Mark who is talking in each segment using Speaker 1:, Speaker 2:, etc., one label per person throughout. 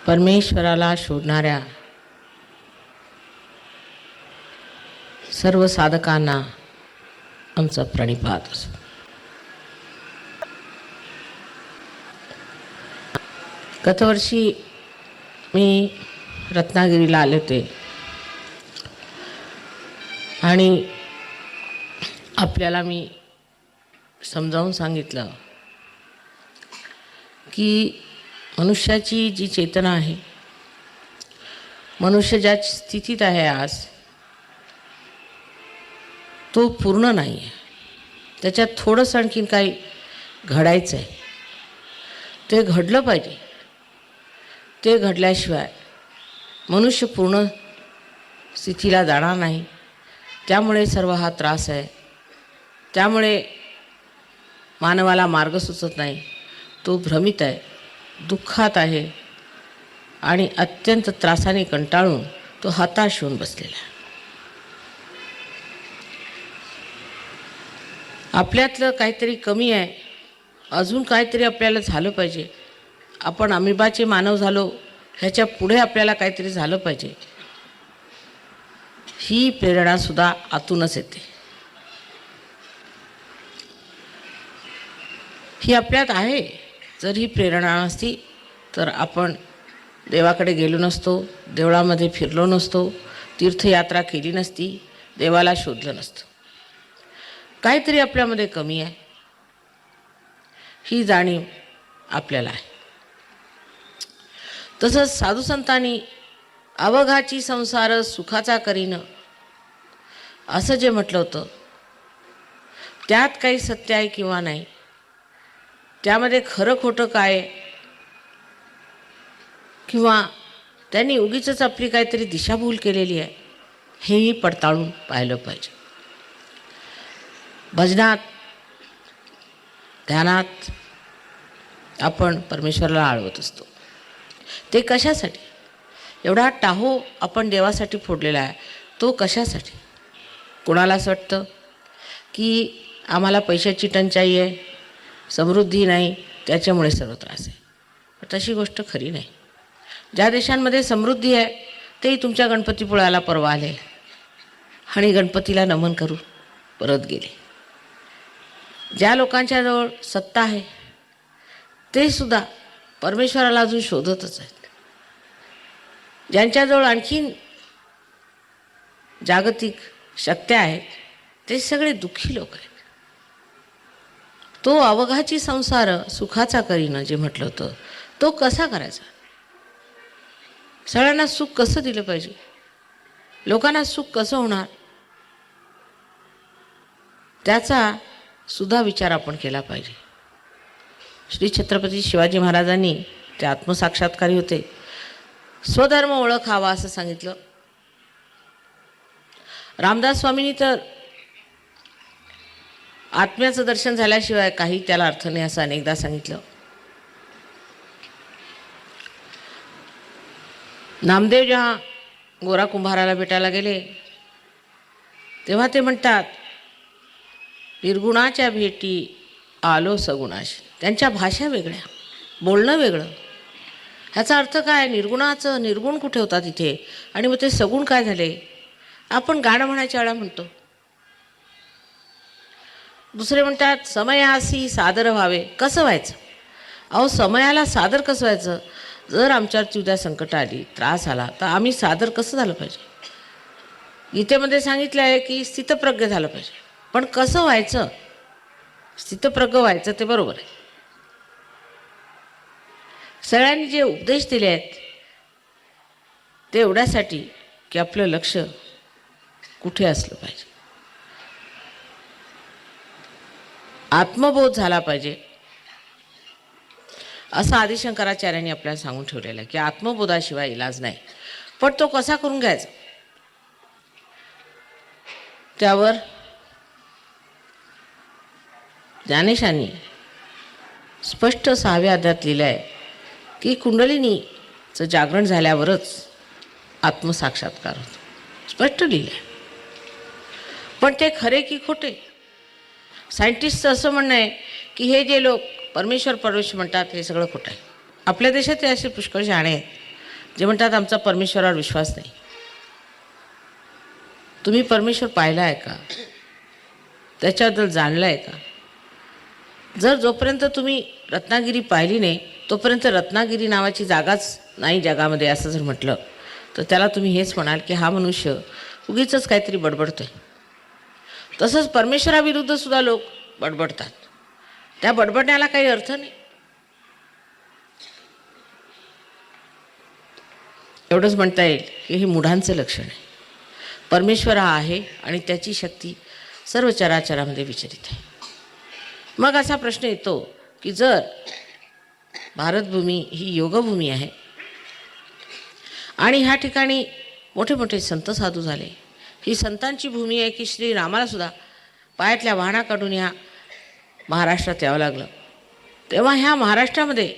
Speaker 1: परमेश्वराला शोधणाऱ्या सर्व साधकांना आमचा प्रणिपात असो. गतवर्षी मी रत्नागिरीला आले होते आणि आपल्याला मी समजावून सांगितलं की मनुष्याची जी चेतना आहे, मनुष्य ज्या स्थितीत आहे आज, तो पूर्ण नाही आहे. त्याच्यात थोडंसं आणखीन काही घडायचं आहे. ते घडलं पाहिजे. ते घडल्याशिवाय मनुष्य पूर्ण स्थितीला जाणार नाही. त्यामुळे सर्व हा त्रास आहे. त्यामुळे मानवाला मार्ग सुचत नाही. तो भ्रमित आहे, दुःखात आहे आणि अत्यंत त्रासाने कंटाळून तो हताश होऊन बसलेला आहे. आपल्यातलं काहीतरी कमी आहे. अजून काहीतरी आपल्याला झालं पाहिजे. आपण अमिबाचे मानव झालो, ह्याच्या पुढे आपल्याला काहीतरी झालं पाहिजे. ही प्रेरणासुद्धा आतूनच येते. ही आपल्यात आहे. जर ही प्रेरणा नसती तर आपण देवाकडे गेलो नसतो, देवळामध्ये फिरलो नसतो, तीर्थयात्रा केली नसती, देवाला शोधलं नसतं. काहीतरी आपल्यामध्ये कमी आहे, ही जाणीव आपल्याला आहे. तसंच साधुसंतांनी अवघाची संसार सुखाचा करीन असं जे म्हटलं होतं, त्यात काही सत्य आहे किंवा नाही, त्यामध्ये खरं खोटं काय, किंवा त्यांनी उगीचच आपली काहीतरी दिशाभूल केलेली आहे, हेही पडताळून पाहिलं पाहिजे. भजनात, ध्यानात आपण परमेश्वराला आळवत असतो. ते कशासाठी? एवढा टाहो आपण देवासाठी फोडलेला आहे, तो कशासाठी? कोणाला असं वाटतं की आम्हाला पैशाची टंचाई आहे, समृद्धी नाही, त्याच्यामुळे सर्व त्रास आहे. पण तशी गोष्ट खरी नाही. ज्या देशांमध्ये समृद्धी आहे तेही तुमच्या गणपतीपुळ्याला परवा आले आणि गणपतीला नमन करून परत गेले. ज्या लोकांच्याजवळ सत्ता आहे ते सुद्धा परमेश्वराला अजून शोधतच आहेत. ज्यांच्याजवळ आणखीन जागतिक शक्त्या आहेत ते सगळे दुःखी लोक आहेत. तो अवघाची संसार सुखाचा करीन जे म्हटलं होतं, तो कसा करायचा? सगळ्यांना सुख कसं दिलं पाहिजे? लोकांना सुख कसं होणार? त्याचा सुद्धा विचार आपण केला पाहिजे. श्री छत्रपती शिवाजी महाराजांनी ते आत्मसाक्षात्कारी होते. स्वधर्म ओळखावा असं सांगितलं. रामदास स्वामींनी तर आत्म्याचं दर्शन झाल्याशिवाय काही त्याला अर्थ नाही असं अनेकदा सांगितलं. नामदेव जेव्हा गोरा कुंभाराला भेटायला गेले तेव्हा ते म्हणतात, निर्गुणाच्या भेटी आलो सगुणाशी. त्यांच्या भाषा वेगळ्या, बोलणं वेगळं. ह्याचा अर्थ काय? निर्गुणाचं निर्गुण कुठे होता तिथे, आणि मग ते सगुण काय झाले? आपण गाणं म्हणायच्या वेळा म्हणतो. दुसरे म्हणतात समयासी सादर व्हावे. कसं व्हायचं? अहो, समयाला सादर कसं व्हायचं? जर आमच्यावरती उद्या संकट आली, त्रास आला, तर आम्ही सादर कसं झालं पाहिजे? गीतेमध्ये सांगितलं आहे की स्थितप्रज्ञ झालं पाहिजे. पण कसं व्हायचं? स्थितप्रज्ञ व्हायचं ते बरोबर आहे. सगळ्यांनी जे उपदेश दिले आहेत ते एवढ्यासाठी की आपलं लक्ष कुठे असलं पाहिजे, आत्मबोध झाला पाहिजे, असं आदिशंकराचार्यांनी आपल्याला सांगून ठेवलेलं आहे की आत्मबोधाशिवाय इलाज नाही. पण तो कसा करून घ्यायचा? त्यावर ज्ञानेशांनी स्पष्ट 6व्या अध्यायात लिहिलं आहे की कुंडलिनीचं जागरण झाल्यावरच आत्मसाक्षात्कार होतो. स्पष्ट लिहिलं आहे. पण ते खरे की खोटे? सायंटिस्टचं असं म्हणणं आहे की हे जे लोक परमेश्वर परमेश्वर म्हणतात हे सगळं खोटं आहे. आपल्या देशात असे पुष्कळ शहाणे आहेत जे म्हणतात आमचा परमेश्वरावर विश्वास नाही. तुम्ही परमेश्वर पाहिला आहे का? त्याच्याबद्दल जाणलं आहे का? जर जोपर्यंत तुम्ही रत्नागिरी पाहिली नाही तोपर्यंत रत्नागिरी नावाची जागाच नाही जगामध्ये असं जर म्हटलं तर त्याला तुम्ही हेच म्हणाल की हा मनुष्य उगीचच काहीतरी बडबडतोय. तसंच परमेश्वराविरुद्ध सुद्धा लोक बडबडतात. त्या बडबडण्याला काही अर्थ नाही. एवढंच म्हणता येईल की हे मूढांचं लक्षण आहे. परमेश्वर हा आहे आणि त्याची शक्ती सर्व चराचरामध्ये विचरित आहे. मग असा प्रश्न येतो की जर भारतभूमी ही योगभूमी आहे आणि ह्या ठिकाणी मोठे मोठे संत साधू झाले, ही संतांची भूमी आहे की श्री रामाला सुद्धा पायातल्या वाहना काढून ह्या महाराष्ट्रात यावं लागलं, तेव्हा ह्या महाराष्ट्रामध्ये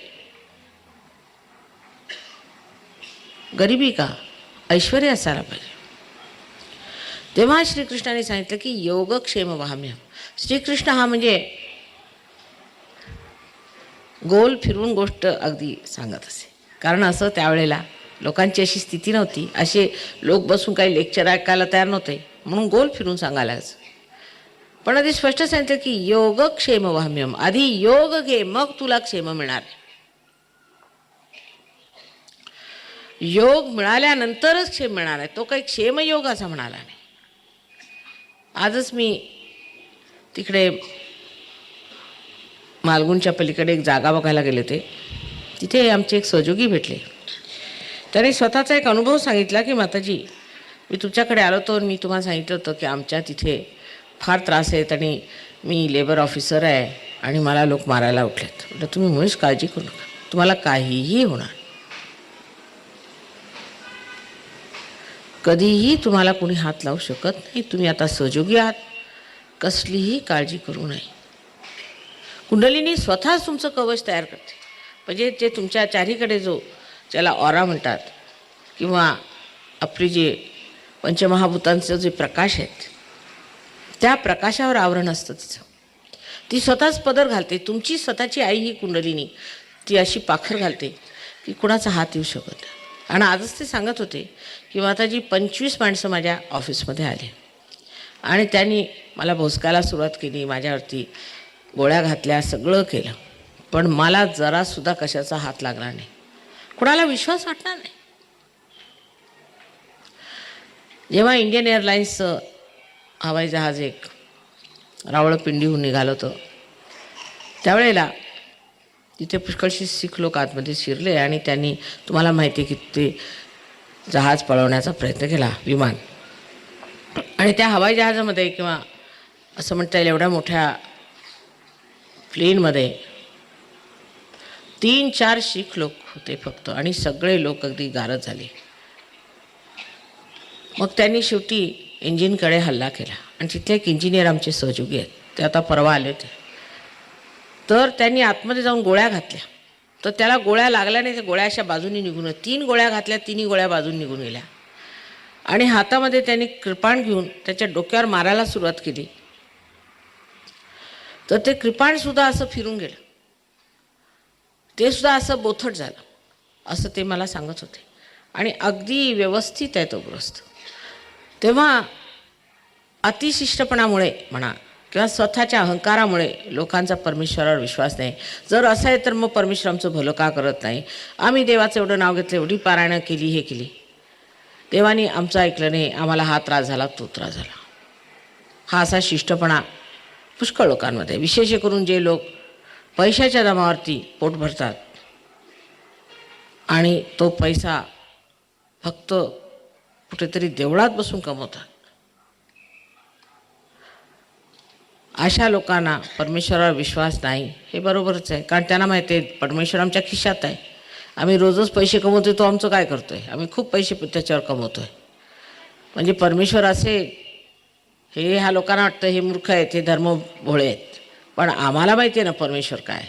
Speaker 1: गरिबी का ऐश्वर्य असायला पाहिजे. तेव्हा श्रीकृष्णाने सांगितलं की योगक्षेम वाहम्यम. श्रीकृष्ण हा म्हणजे गोल फिरून गोष्ट अगदी सांगत असे, कारण असं त्यावेळेला लोकांची अशी स्थिती नव्हती, असे लोक बसून काही लेक्चर ऐकायला तयार नव्हते, म्हणून गोल फिरून सांगायला लागायचं. पण आधी स्पष्ट सांगितलं की योगक्षेम वाहम्यम. आधी योग घे मग तुला क्षेम मिळणार. योग मिळाल्यानंतरच क्षेम मिळणार आहे. तो काही क्षेमयोग असा म्हणाला नाही. आजच मी तिकडे मालगुणच्या पलीकडे एक जागा बघायला गेले होते. तिथे आमचे एक सहयोगी भेटले. त्याने स्वतःचा एक अनुभव सांगितला की माताजी, मी तुमच्याकडे आलो होतो आणि मी तुम्हाला सांगितलं होतं की आमच्या तिथे फार त्रास आहेत आणि मी लेबर ऑफिसर आहे आणि मला लोक मारायला उठलेत. म्हटलं तुम्ही मुळीच काळजी करू नका, तुम्हाला काहीही होणार, कधीही तुम्हाला कोणी हात लावू शकत नाही. तुम्ही आता सहयोगी आहात, कसलीही काळजी करू नये. कुंडलिनी स्वतःच तुमचं कवच तयार करते. म्हणजे जे तुमच्या चारीकडे जो ज्याला ऑरा म्हणतात किंवा आपली जे पंचमहाभूतांचं जे प्रकाश आहेत त्या प्रकाशावर आवरण असतं तिचं. ती स्वतःच पदर घालते. तुमची स्वतःची आई ही कुंडलिनी ती अशी पाखर घालते की कुणाचा हात येऊ शकत नाही. आणि आजच ते सांगत होते की माताजी 25 माणसं माझ्या ऑफिसमध्ये आले आणि त्यांनी मला भोसकायला सुरुवात केली, माझ्यावरती गोळ्या घातल्या, सगळं केलं, पण मला जरासुद्धा कशाचा हात लागला नाही. कुणाला विश्वास वाटणार नाही. जेव्हा इंडियन एअरलाइन्सचं हवाई जहाज एक रावळपिंडीहून निघालं होतं त्यावेळेला तिथे पुष्कळशी शीख लोक आतमध्ये शिरले आणि त्यांनी, तुम्हाला माहिती आहे की ते जहाज पळवण्याचा प्रयत्न केला, विमान. आणि त्या हवाई जहाजामध्ये किंवा असं म्हणता येईल एवढ्या मोठ्या प्लेनमध्ये 3-4 शीख लोक होते फक्त आणि सगळे लोक अगदी गारद झाले. मग त्यांनी शेवटी इंजिनकडे हल्ला केला आणि तिथले एक इंजिनियर आमचे सहयोगी आहेत, ते आता परवा आले होते. तर त्यांनी आतमध्ये जाऊन गोळ्या घातल्या, तर त्याला गोळ्या लागल्या नाही, त्या गोळ्या अशा बाजूनी निघून, 3 गोळ्या घातल्या, 3ही गोळ्या बाजून निघून गेल्या. आणि हातामध्ये त्यांनी कृपाण घेऊन त्याच्या डोक्यावर मारायला सुरुवात केली, तर ते कृपाणसुद्धा असं फिरून गेलं, ते सुद्धा असं बोथट झालं, असं ते मला सांगत होते. आणि अगदी व्यवस्थित आहे तो ग्रस्त. तेव्हा अतिशिष्टपणामुळे म्हणा किंवा स्वतःच्या अहंकारामुळे लोकांचा परमेश्वरावर विश्वास नाही. जर असं आहे तर मग परमेश्वर आमचं भलं का करत नाही? आम्ही देवाचं एवढं नाव घेतलं, एवढी पारायणं केली, हे केली, देवाने आमचं ऐकलं नाही, आम्हाला हा त्रास झाला, तो त्रास झाला. हा असा शिष्टपणा पुष्कळ लोकांमध्ये, विशेष करून जे लोक पैशाच्या दमावरती पोट भरतात आणि तो पैसा फक्त कुठेतरी देवळात बसून कमवतात, अशा लोकांना परमेश्वरावर विश्वास नाही. हे बरोबरच आहे, कारण त्यांना माहिती आहे परमेश्वर आमच्या खिशात आहे. आम्ही रोजच पैसे कमवतोय, तो आमचं काय करतोय? आम्ही खूप पैसे त्याच्यावर कमवतोय. म्हणजे परमेश्वर असे, हे ह्या लोकांना वाटतं हे मूर्ख आहेत, हे धर्म भोळे आहेत, पण आम्हाला माहिती आहे ना परमेश्वर काय,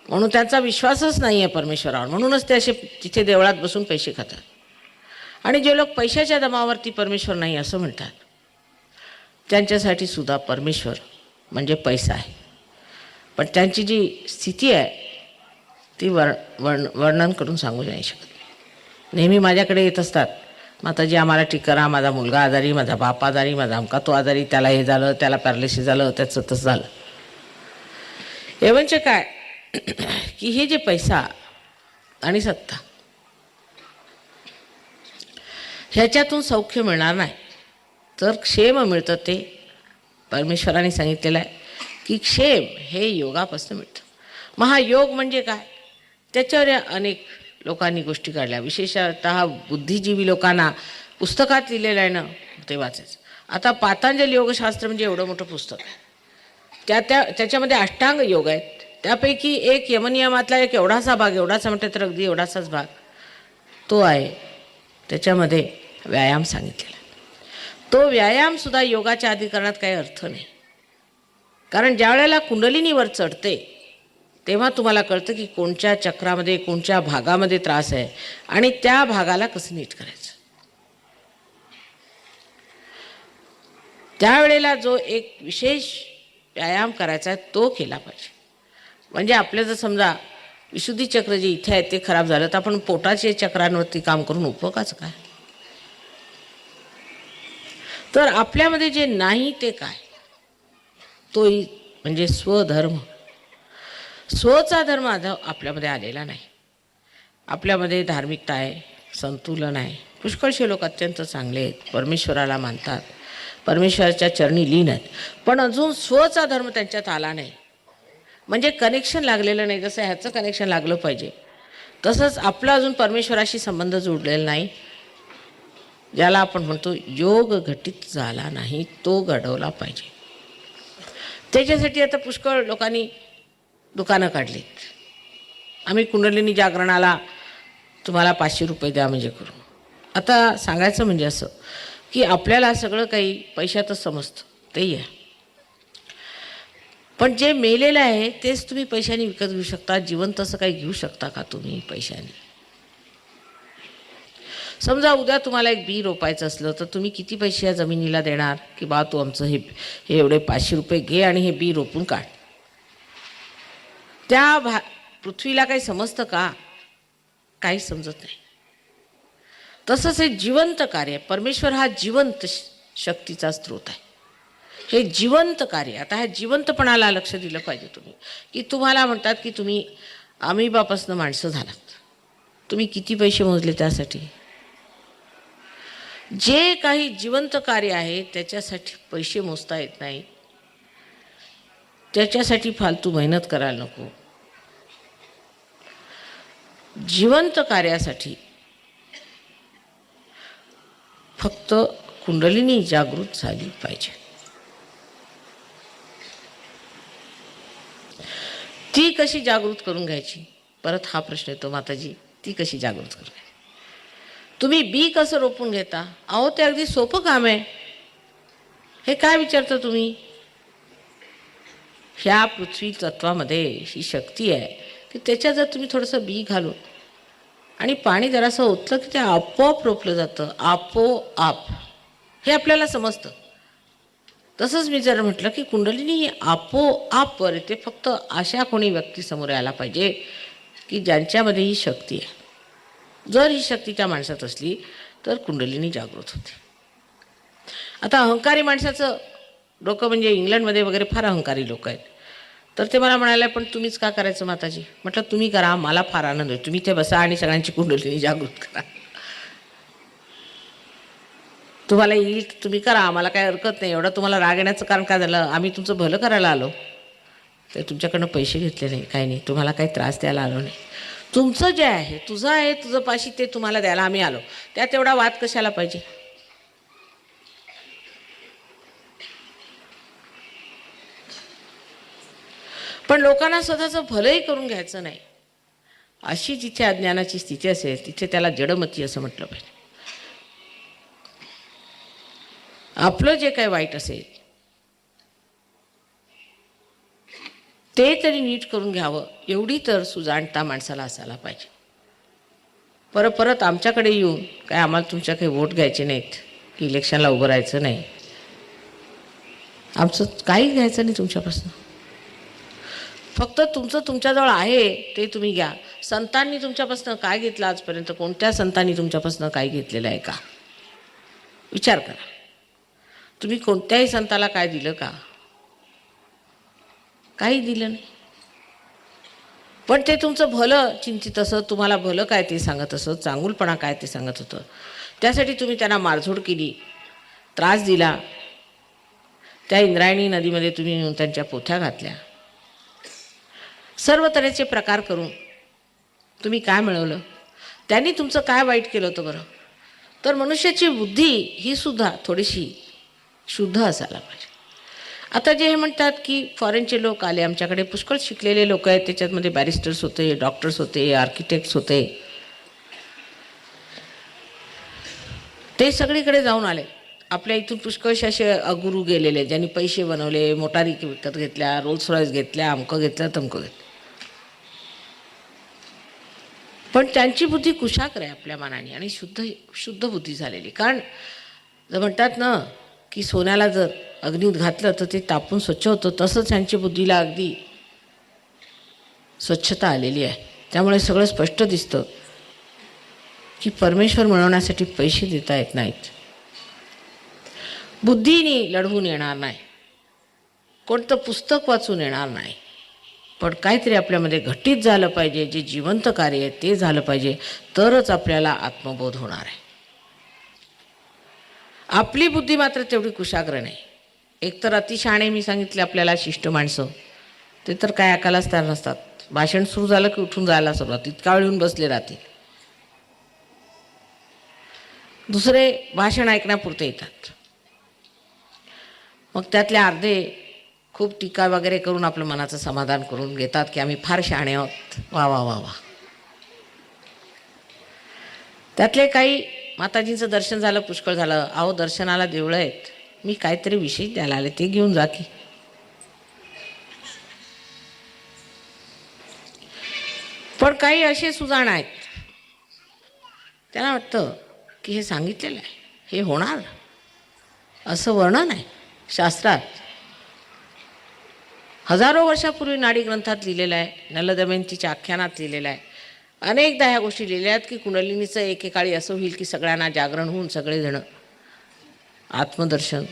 Speaker 1: म्हणून त्यांचा विश्वासच नाही आहे परमेश्वरावर. म्हणूनच ते असे तिथे देवळात बसून पैसे खातात. आणि जे लोक पैशाच्या दमावरती परमेश्वर नाही असं म्हणतात, त्यांच्यासाठी सुद्धा परमेश्वर म्हणजे पैसा आहे. पण त्यांची जी स्थिती आहे ती वर्णन करून सांगू नाही शकत. नेहमी माझ्याकडे येत असतात, माताजी आम्हाला ठीक करा, माझा मुलगा आजारी, माझा बाप आजारी, माझा अमका तो आजारी, त्याला हे झालं, त्याला पॅरालिसिस झालं, त्याचं तसं झालं. एवढंच काय की हे जे पैसा आणि सत्ता ह्याच्यातून सौख्य मिळणार नाही, तर क्षेम मिळतं. ते परमेश्वराने सांगितलेलं आहे की क्षेम हे योगापासून मिळतं. महायोग म्हणजे काय, त्याच्यावर अनेक लोकांनी गोष्टी काढल्या. विशेषतः बुद्धिजीवी लोकांना पुस्तकात लिहिलेलं आहे ना, ते वाचायचं. आता पातंजली योगशास्त्र म्हणजे एवढं मोठं पुस्तक आहे. त्याच्यामध्ये अष्टांग योग आहेत. त्यापैकी एक यमनियमातला एक एवढासा भाग, एवढासा म्हटलं तर अगदी एवढासाच भाग तो आहे. त्याच्यामध्ये व्यायाम सांगितलेला आहे. तो व्यायामसुद्धा योगाच्या अधिकरणात काही अर्थ नाही. कारण ज्या वेळेला कुंडलिनीवर चढते तेव्हा तुम्हाला कळतं की कोणत्या चक्रामध्ये, कोणत्या भागामध्ये त्रास आहे आणि त्या भागाला कसं नीट करायचं. त्यावेळेला जो एक विशेष व्यायाम करायचा आहे तो केला पाहिजे. म्हणजे आपलं जर समजा विशुद्धी चक्र जे इथे आहे ते खराब झालं, तर आपण पोटाचे चक्रांवरती काम करून उपयोगाचं काय. तर आपल्यामध्ये जे नाही ते काय, तो म्हणजे स्वधर्म. स्वचा धर्म आपल्यामध्ये आलेला नाही. आपल्यामध्ये धार्मिकता आहे, संतुलन आहे. पुष्कळशे लोक अत्यंत चांगले आहेत, परमेश्वराला मानतात, परमेश्वराच्या चरणी लीन आहेत, पण अजून स्वचा धर्म त्यांच्यात आला नाही. म्हणजे कनेक्शन लागलेलं नाही. जसं ह्याचं कनेक्शन लागलं पाहिजे तसंच आपला अजून परमेश्वराशी संबंध जोडलेला नाही. ज्याला आपण म्हणतो योग घटित झाला नाही, तो घडवला पाहिजे. त्याच्यासाठी आता पुष्कळ लोकांनी दुकानं काढलीत. आम्ही कुंडलिनी जागरणाला तुम्हाला 500 रुपये द्या म्हणजे करू. आता सांगायचं म्हणजे असं की आपल्याला सगळं काही पैशातच समजतं, तेही आहे. पण जे मेलेलं आहे तेच तुम्ही पैशाने विकत घेऊ शकता. जिवंत असं काही घेऊ शकता का तुम्ही पैशाने? समजा उद्या तुम्हाला एक बी रोपायचं असलं तर तुम्ही किती पैसे या जमिनीला देणार की बा तू आमचं हे एवढे 500 रुपये घे आणि हे बी रोपून काढ. त्या पृथ्वीला काही समजतं का? काही समजत नाही. तसंच हे जिवंत कार्य, परमेश्वर हा जिवंत शक्तीचा स्रोत आहे. हे जिवंत कार्य. आता ह्या जिवंतपणाला लक्ष दिलं पाहिजे तुम्ही. की तुम्हाला म्हणतात की तुम्ही अमिबापासून माणसं झालात, तुम्ही किती पैसे मोजले त्यासाठी? जे काही जिवंत कार्य आहे त्याच्यासाठी पैसे मोजता येत नाही, त्याच्यासाठी फालतू मेहनत करायला नको. जिवंत कार्यासाठी फक्त कुंडलिनी जागृत झाली पाहिजे. ती कशी जागृत करून घ्यायची? परत हा प्रश्न येतो, माताजी ती कशी जागृत करून घ्यायची? तुम्ही बी कसं रोपून घेता? अहो ते अगदी सोपं काम आहे. हे काय विचारता तुम्ही? ह्या पृथ्वी तत्वामध्ये ही शक्ती आहे की त्याच्यात जर तुम्ही थोडंसं बी घालून आणि पाणी जरासं ओतलं की ते आपोआप रोपलं जातं, आपोआप. हे आपल्याला समजतं. तसंच मी जर म्हटलं की कुंडलिनी ही आपोआप वर येते, फक्त अशा कोणी व्यक्ती समोर यायला पाहिजे की ज्यांच्यामध्ये ही शक्ती आहे. जर ही शक्ती त्या माणसात असली तर कुंडलिनी जागृत होते. आता अहंकारी माणसाचं डोकं, म्हणजे इंग्लंडमध्ये वगैरे फार अहंकारी लोक आहेत, तर ते मला म्हणाले पण तुम्हीच का करायचं माताजी? म्हटलं तुम्ही करा, मला फार आनंद होईल. तुम्ही ते बसा आणि सगळ्यांची कुंडलिनी जागृत करा. तुम्हाला येईल तुम्ही करा, आम्हाला काही हरकत नाही. एवढं तुम्हाला राग येण्याचं कारण काय झालं? आम्ही तुमचं भलं करायला आलो, ते तुमच्याकडनं पैसे घेतले नाही, काही नाही, तुम्हाला काही त्रास द्यायला आलो नाही. तुमचं जे आहे, तुझं आहे, तुझं पाशी, ते तुम्हाला द्यायला आम्ही आलो. त्यात एवढा वाद कशाला पाहिजे? पण लोकांना स्वतःचं भलंही करून घ्यायचं नाही. अशी जिथे अज्ञानाची स्थिती असेल तिथे त्याला जडमती असं म्हटलं पाहिजे. आपलं जे काही वाईट असेल ते तरी नीट करून घ्यावं, एवढी तर सुजाणता माणसाला असायला पाहिजे. परत आमच्याकडे येऊन काय आम्हाला तुमच्या काही वोट घ्यायचे नाहीत, की इलेक्शनला उभं राहायचं नाही, आमचं काही घ्यायचं नाही तुमच्यापासून. फक्त तुमचं तुमच्याजवळ आहे ते तुम्ही घ्या. संतांनी तुमच्यापासून काय घेतलं आजपर्यंत? कोणत्या संतांनी तुमच्यापासून काय घेतलेलं आहे का? विचार करा. तुम्ही कोणत्याही संताला काय दिलं का? काही दिलं नाही. पण ते तुमचं भलं चिंतित असत, तुम्हाला भलं काय ते सांगत असत, चांगुलपणा काय ते सांगत होतं. त्यासाठी तुम्ही त्यांना मारझोड केली, त्रास दिला. त्या इंद्रायणी नदीमध्ये तुम्ही येऊन त्यांच्या पोथ्या घातल्या. सर्व तऱ्हेचे प्रकार करून तुम्ही काय मिळवलं? त्यांनी तुमचं काय वाईट केलं होतं बरं? तर मनुष्याची बुद्धी ही सुद्धा थोडीशी शुद्ध असायला पाहिजे. आता जे हे म्हणतात की फॉरेनचे लोक आले आमच्याकडे, पुष्कळ शिकलेले लोक आहेत, त्याच्यामध्ये बॅरिस्टर्स होते, डॉक्टर्स होते, आर्किटेक्ट्स होते, ते सगळीकडे जाऊन आले. आपल्या इथून पुष्कळसे असे अगुरू गेलेले, ज्यांनी पैसे बनवले, मोटारी विकत घेतल्या, रोल्स रॉयस घेतल्या, अमकं घेतलं तमकं घेतलं. पण त्यांची बुद्धी कुशाग्र आहे आपल्या मनाने आणि शुद्ध बुद्धी झालेली. कारण जर म्हणतात ना की सोन्याला जर अग्नीत घातलं तर ते तापून स्वच्छ होतं, तसंच त्यांच्या बुद्धीला अगदी स्वच्छता आलेली आहे. त्यामुळे सगळं स्पष्ट दिसतं की परमेश्वर मिळवण्यासाठी पैसे देता येत नाहीत, बुद्धीने लढवून येणार नाही, कोणतं पुस्तक वाचून येणार नाही, पण काहीतरी आपल्यामध्ये घटित झालं पाहिजे. जे जिवंत कार्य आहे ते झालं पाहिजे, तरच आपल्याला आत्मबोध होणार आहे. आपली बुद्धी मात्र तेवढी कुशाग्र नाही. एकतर अतिशहाणे मी सांगितले आपल्याला शिष्ट माणसं, ते तर काय ऐकायलाच तयार नसतात. भाषण सुरू झालं की उठून जायला सुरुवात, इतका वेळ येऊन बसले राहतील. दुसरे भाषण ऐकण्यापुरते येतात. मग त्यातले अर्धे खूप टीका वगैरे करून आपलं मनाचं समाधान करून घेतात की आम्ही फार शहाणे आहोत, वा वा वा वा. त्यातले काही माताजींचं दर्शन झालं, पुष्कळ झालं. अहो दर्शनाला देवळं आहेत, मी काहीतरी विशेष द्यायला आले, ते घेऊन जा की. पण काही असे सुजाण आहेत, त्यांना वाटतं की हे सांगितलेलं आहे, हे होणार, असं वर्णन आहे शास्त्रात. हजारो वर्षापूर्वी नाडी ग्रंथात लिहिलेलं आहे, नल दमयंतीच्या आख्यानात लिहिलेलं आहे. अनेकदा ह्या गोष्टी लिहिल्या आहेत की कुंडलिनीचं एकेकाळी असं होईल की सगळ्यांना जागरण होऊन सगळेजण आत्मदर्शन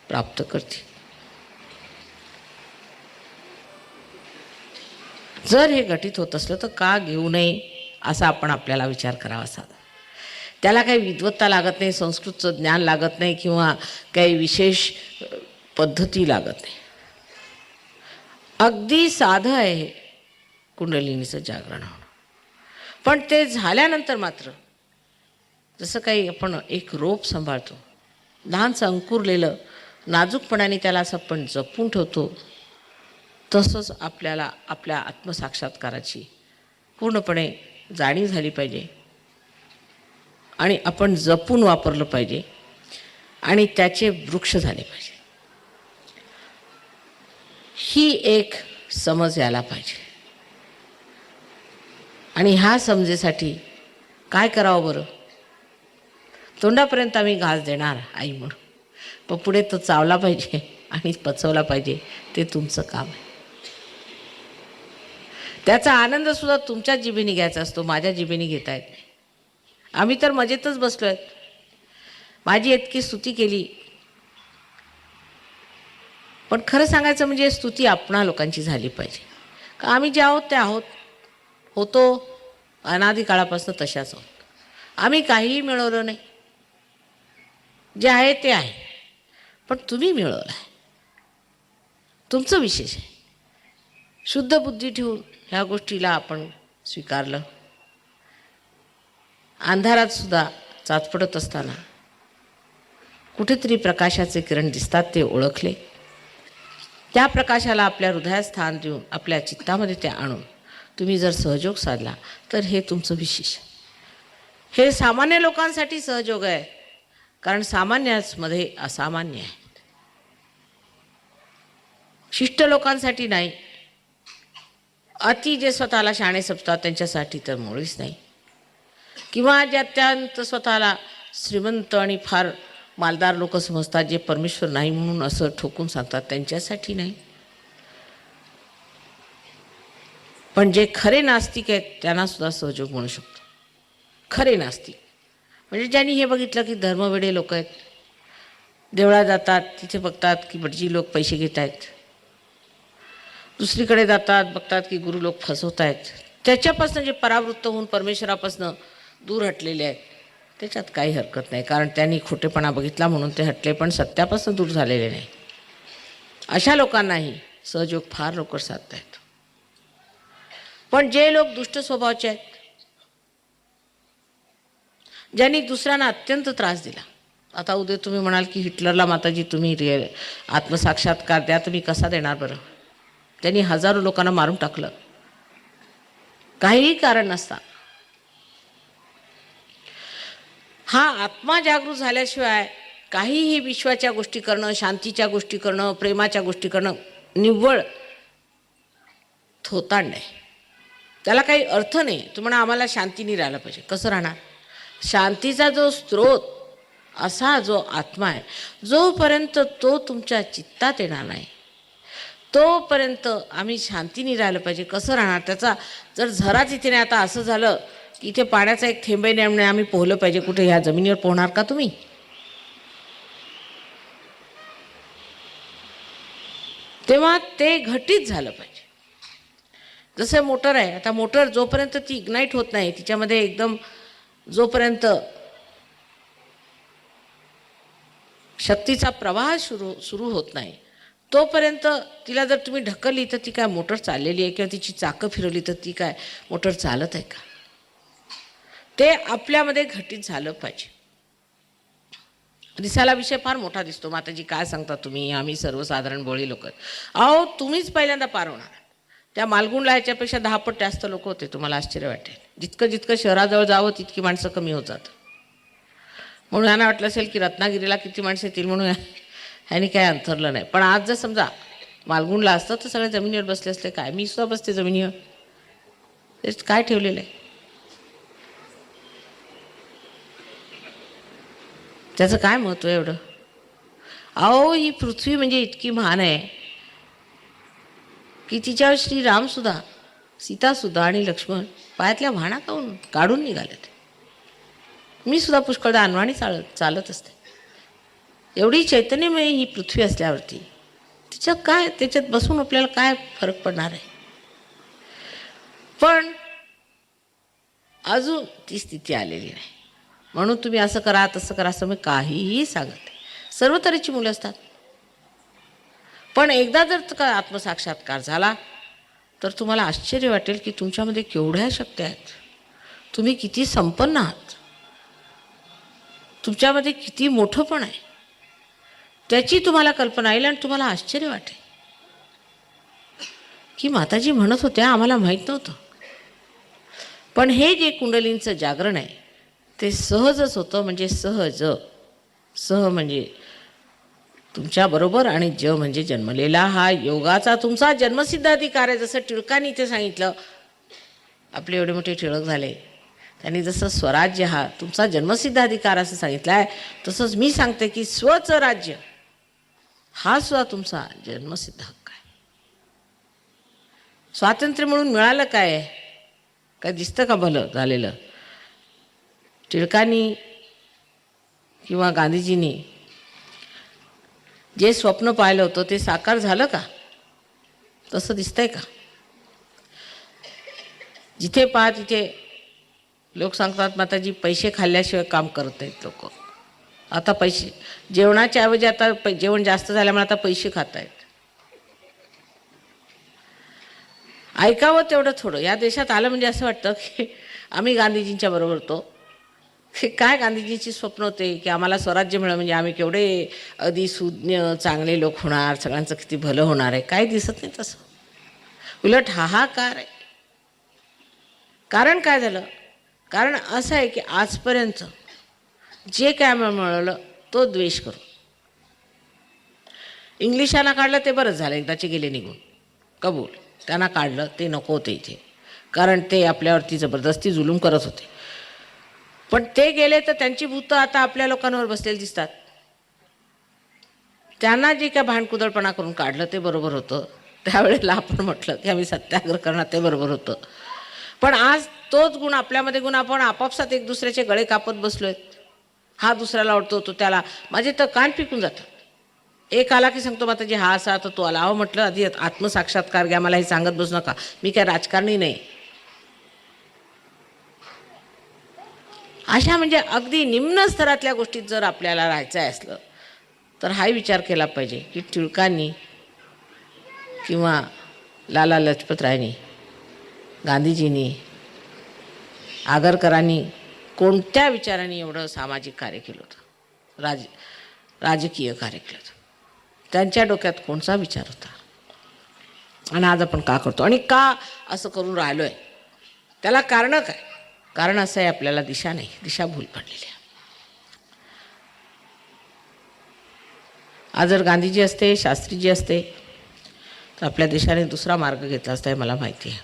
Speaker 1: प्राप्त करतील. जर हे घटित होत असलं तर का घेऊ नये असा आपण आपल्याला विचार करावा. साधा त्याला काही विद्वत्ता लागत नाही, संस्कृतचं ज्ञान लागत नाही किंवा काही विशेष पद्धती लागत नाही. अगदी साधं आहे कुंडलिनीचं जागरण होणं. पण ते झाल्यानंतर मात्र जसं काही आपण एक रोप सांभाळतो, लहानसं अंकुरलेलं, नाजूकपणाने त्याला असं आपण जपून ठेवतो, तसंच आपल्याला आपल्या आत्मसाक्षात्काराची पूर्णपणे जाणीव झाली पाहिजे आणि आपण जपून वापरलं पाहिजे आणि त्याचे वृक्ष झाले पाहिजे. ही एक समज यायला पाहिजे. आणि ह्या समजेसाठी काय करावं बरं? तोंडापर्यंत आम्ही घास देणार आई म्हणून, पण पुढे तो चावला पाहिजे आणि पचवला पाहिजे, ते तुमचं काम आहे. त्याचा आनंदसुद्धा तुमच्याच जिभेने घ्यायचा असतो, माझ्या जिभेने घेता येत नाही. आम्ही तर मजेतच बसलो आहेत. माझी इतकी स्तुती केली, पण खरं सांगायचं म्हणजे स्तुती आपणा लोकांची झाली पाहिजे. का आम्ही जे आहोत ते आहोत, होतो अनादी काळापासून तशाच आहोत. आम्ही काहीही मिळवलं नाही, जे आहे ते आहे. पण तुम्ही मिळवलं आहे, तुमचं विशेष आहे. शुद्ध बुद्धी ठेवून ह्या गोष्टीला आपण स्वीकारलं. अंधारात सुद्धा चाचपडत असताना कुठेतरी प्रकाशाचे किरण दिसतात, ते ओळखले. त्या प्रकाशाला आपल्या हृदयात स्थान देऊन आपल्या चित्तामध्ये ते आणून तुम्ही जर सहयोग साधला तर हे तुमचं विशेष. हे सामान्य लोकांसाठी सहयोग आहे, कारण सामान्यामध्ये असामान्य आहे. शिष्ट लोकांसाठी नाही, अति जे स्वतःला शहाणे समजतात त्यांच्यासाठी तर मुळीच नाही, किंवा जे अत्यंत स्वतःला श्रीमंत आणि फार मालदार लोक समजतात, जे परमेश्वर नाही म्हणून असं ठोकून सांगतात, त्यांच्यासाठी नाही. पण जे खरे नास्तिक आहेत त्यांना सुद्धा सहयोग म्हणू शकतो. खरे नास्तिक म्हणजे ज्यांनी हे बघितलं की धर्मवेडे लोक आहेत, देवळात जातात तिथे बघतात की भटजी लोक पैसे घेत आहेत, दुसरीकडे जातात बघतात की गुरु लोक फसवत आहेत, त्याच्यापासून जे परावृत्त होऊन परमेश्वरापासून दूर हटलेले आहेत त्याच्यात काही हरकत नाही, कारण त्यांनी खोटेपणा बघितला म्हणून ते हटले, पण सत्यापासून दूर झालेले नाही. अशा लोकांनाही सहयोग फार लवकर साधता येतो. पण जे लोक दुष्ट स्वभावाचे आहेत, ज्यांनी दुसऱ्यांना अत्यंत त्रास दिला, आता उद्या तुम्ही म्हणाल की हिटलरला माताजी तुम्ही आत्मसाक्षात्कार द्या, तुम्ही कसा देणार बरं? त्यांनी हजारो लोकांना मारून टाकलं काहीही कारण नसता. हा आत्मा जागृत झाल्याशिवाय काहीही विश्वाच्या गोष्टी करणं, शांतीच्या गोष्टी करणं, प्रेमाच्या गोष्टी करणं निव्वळ थोतांड आहे. त्याला काही अर्थ नाही. तुम्हाला आम्हाला शांतीने राहायला पाहिजे, कसं राहणार? शांतीचा जो स्रोत असा जो आत्मा आहे, जोपर्यंत तो तुमच्या चित्तात येणार नाही तोपर्यंत आम्ही शांतीने राहिलं पाहिजे. कसं राहणार? त्याचा जर झरा तिथे नाही, आता असं झालं की इथे पाण्याचा एक थेंबही नाही आम्ही पोहलं पाहिजे, कुठे ह्या जमिनीवर पोहणार का तुम्ही? तेव्हा ते घटित झालं पाहिजे. जसं मोटर आहे, आता मोटर जोपर्यंत ती इग्नाईट होत नाही, तिच्यामध्ये एकदम जोपर्यंत शक्तीचा प्रवाह सुरू होत नाही तोपर्यंत तिला जर तुम्ही ढकलली तर ती काय मोटर चाललेली आहे, किंवा तिची चाकं फिरवली तर ती काय मोटर चालत आहे का? ते आपल्यामध्ये घटित झालं पाहिजे. दिसायला विषय फार मोठा दिसतो, माताजी काय सांगता तुम्ही, आम्ही सर्वसाधारण बोळी लोक. अहो तुम्हीच पहिल्यांदा पार होणार. त्या मालगुणला ह्याच्यापेक्षा 10 पट जास्त लोक होते, तुम्हाला आश्चर्य वाटेल. जितकं जितकं शहराजवळ जावं तितकी माणसं कमी होत जातात. म्हणून यांना वाटलं असेल की रत्नागिरीला किती माणसं येतील म्हणून ह्यानी काय अंतरलं नाही. पण आज जर समजा मालगुणला असतं तर सगळे जमिनीवर बसले असले. काय मी सुद्धा बसते जमिनीवर, तेच काय ठेवलेलं आहे त्याचं काय महत्त्व आहे एवढं? अहो ही पृथ्वी म्हणजे इतकी महान आहे की तिच्यावर श्रीरामसुद्धा, सीतासुद्धा आणि लक्ष्मण पायातल्या वाहना काढून निघालेत. मी सुद्धा पुष्कळदा अनवाणी चालत असते. एवढी चैतन्यमय ही पृथ्वी असल्यावरती त्याच्यात बसून आपल्याला काय फरक पडणार आहे? पण अजून ती स्थिती आलेली नाही. म्हणून तुम्ही असं करा तसं करा असं मी काहीही सांगत नाही. सर्व तऱ्हेची मुलं असतात. पण एकदा जर का आत्मसाक्षात्कार झाला तर तुम्हाला आश्चर्य वाटेल की तुमच्यामध्ये केवढ्या शक्ती आहेत, तुम्ही किती संपन्न आहात, तुमच्यामध्ये किती मोठं पण आहे त्याची तुम्हाला कल्पना येईल. आणि तुम्हाला आश्चर्य वाटेल की माताजी म्हणत होत्या आम्हाला माहीत नव्हतं. पण हे जे कुंडलींचं जागरण आहे ते सहजच होतं. म्हणजे सह म्हणजे तुमच्याबरोबर आणि ज म्हणजे जन्मलेला. हा योगाचा तुमचा जन्मसिद्ध अधिकार आहे. जसं टिळकांनी इथे सांगितलं, आपले एवढे मोठे टिळक झाले, त्यांनी जसं स्वराज्य हा तुमचा जन्मसिद्ध अधिकार असं सांगितलं आहे, तसंच मी सांगते की स्वचं राज्य हा सुद्धा तुमचा जन्मसिद्ध हक्क आहे. स्वातंत्र्य म्हणून मिळालं काय दिसतं का भलं झालेलं? टिळकांनी किंवा गांधीजींनी जे स्वप्न पाहिलं होतं ते साकार झालं का? तसं दिसतंय का? जिथे पहा तिथे लोक सांगतात माताजी पैसे खाल्ल्याशिवाय काम करत नाहीत लोक. आता पैसे जेवणाच्या ऐवजी आता जेवण जास्त झाल्यामुळे आता पैसे खात आहेत. ऐकावं तेवढं थोडं. या देशात आलं म्हणजे असं वाटतं की आम्ही गांधीजींच्या बरोबर होतो. हे काय गांधीजींची स्वप्न होते की आम्हाला स्वराज्य मिळालं म्हणजे आम्ही केवढे अधिसूज्ञ चांगले लोक होणार, सगळ्यांचं किती भलं होणार आहे. काही दिसत नाही तसं. उलट हाहाकार आहे. कारण काय झालं? कारण असं आहे की आजपर्यंत जे काय मिळवलं तो द्वेष करू. इंग्लिशांना काढलं ते बरंच झालं, एकदाचे गेले निघून, कबूल. त्यांना काढलं ते नको होते इथे, कारण ते आपल्यावरती जबरदस्ती जुलूम करत होते. पण ते गेले तर त्यांची भूतं आता आपल्या लोकांवर बसलेली दिसतात. त्यांना जे काय भांडकुदळपणा करून काढलं ते बरोबर होतं. त्यावेळेला आपण म्हटलं की आम्ही सत्याग्रह करणार, ते बरोबर होतं. पण आज तोच गुण आपल्यामध्ये गुण आपण आपापसात एक दुसऱ्याचे गळे कापत बसलोय. हा दुसऱ्याला आवडतो, तो त्याला. माझे तर कान पिकून जातात. एक आला की सांगतो माताजी हा असा, तर तो आला. अहो म्हटलं आधी आत्मसाक्षात्कार घ्या, मला हे सांगत बसू नका, मी काय राजकारणी नाही. अशा म्हणजे अगदी निम्न स्तरातल्या गोष्टीत जर आपल्याला राहायचं असलं तर हाही विचार केला पाहिजे की टिळकांनी किंवा लाला लजपतरायांनी, गांधीजींनी, आगरकरांनी कोणत्या विचारांनी एवढं सामाजिक कार्य केलं होतं, राजकीय कार्य केलं होतं. त्यांच्या डोक्यात कोणता विचार होता आणि आज आपण का करतो आणि का असं करून राहिलो आहे, त्याला कारणं काय? कारण असं आहे, आपल्याला दिशा नाही, दिशाभूल पडलेली आहे. आज जर गांधीजी असते, शास्त्रीजी असते, तर आपल्या देशाने दुसरा मार्ग घेतला असता हे मला माहिती आहे.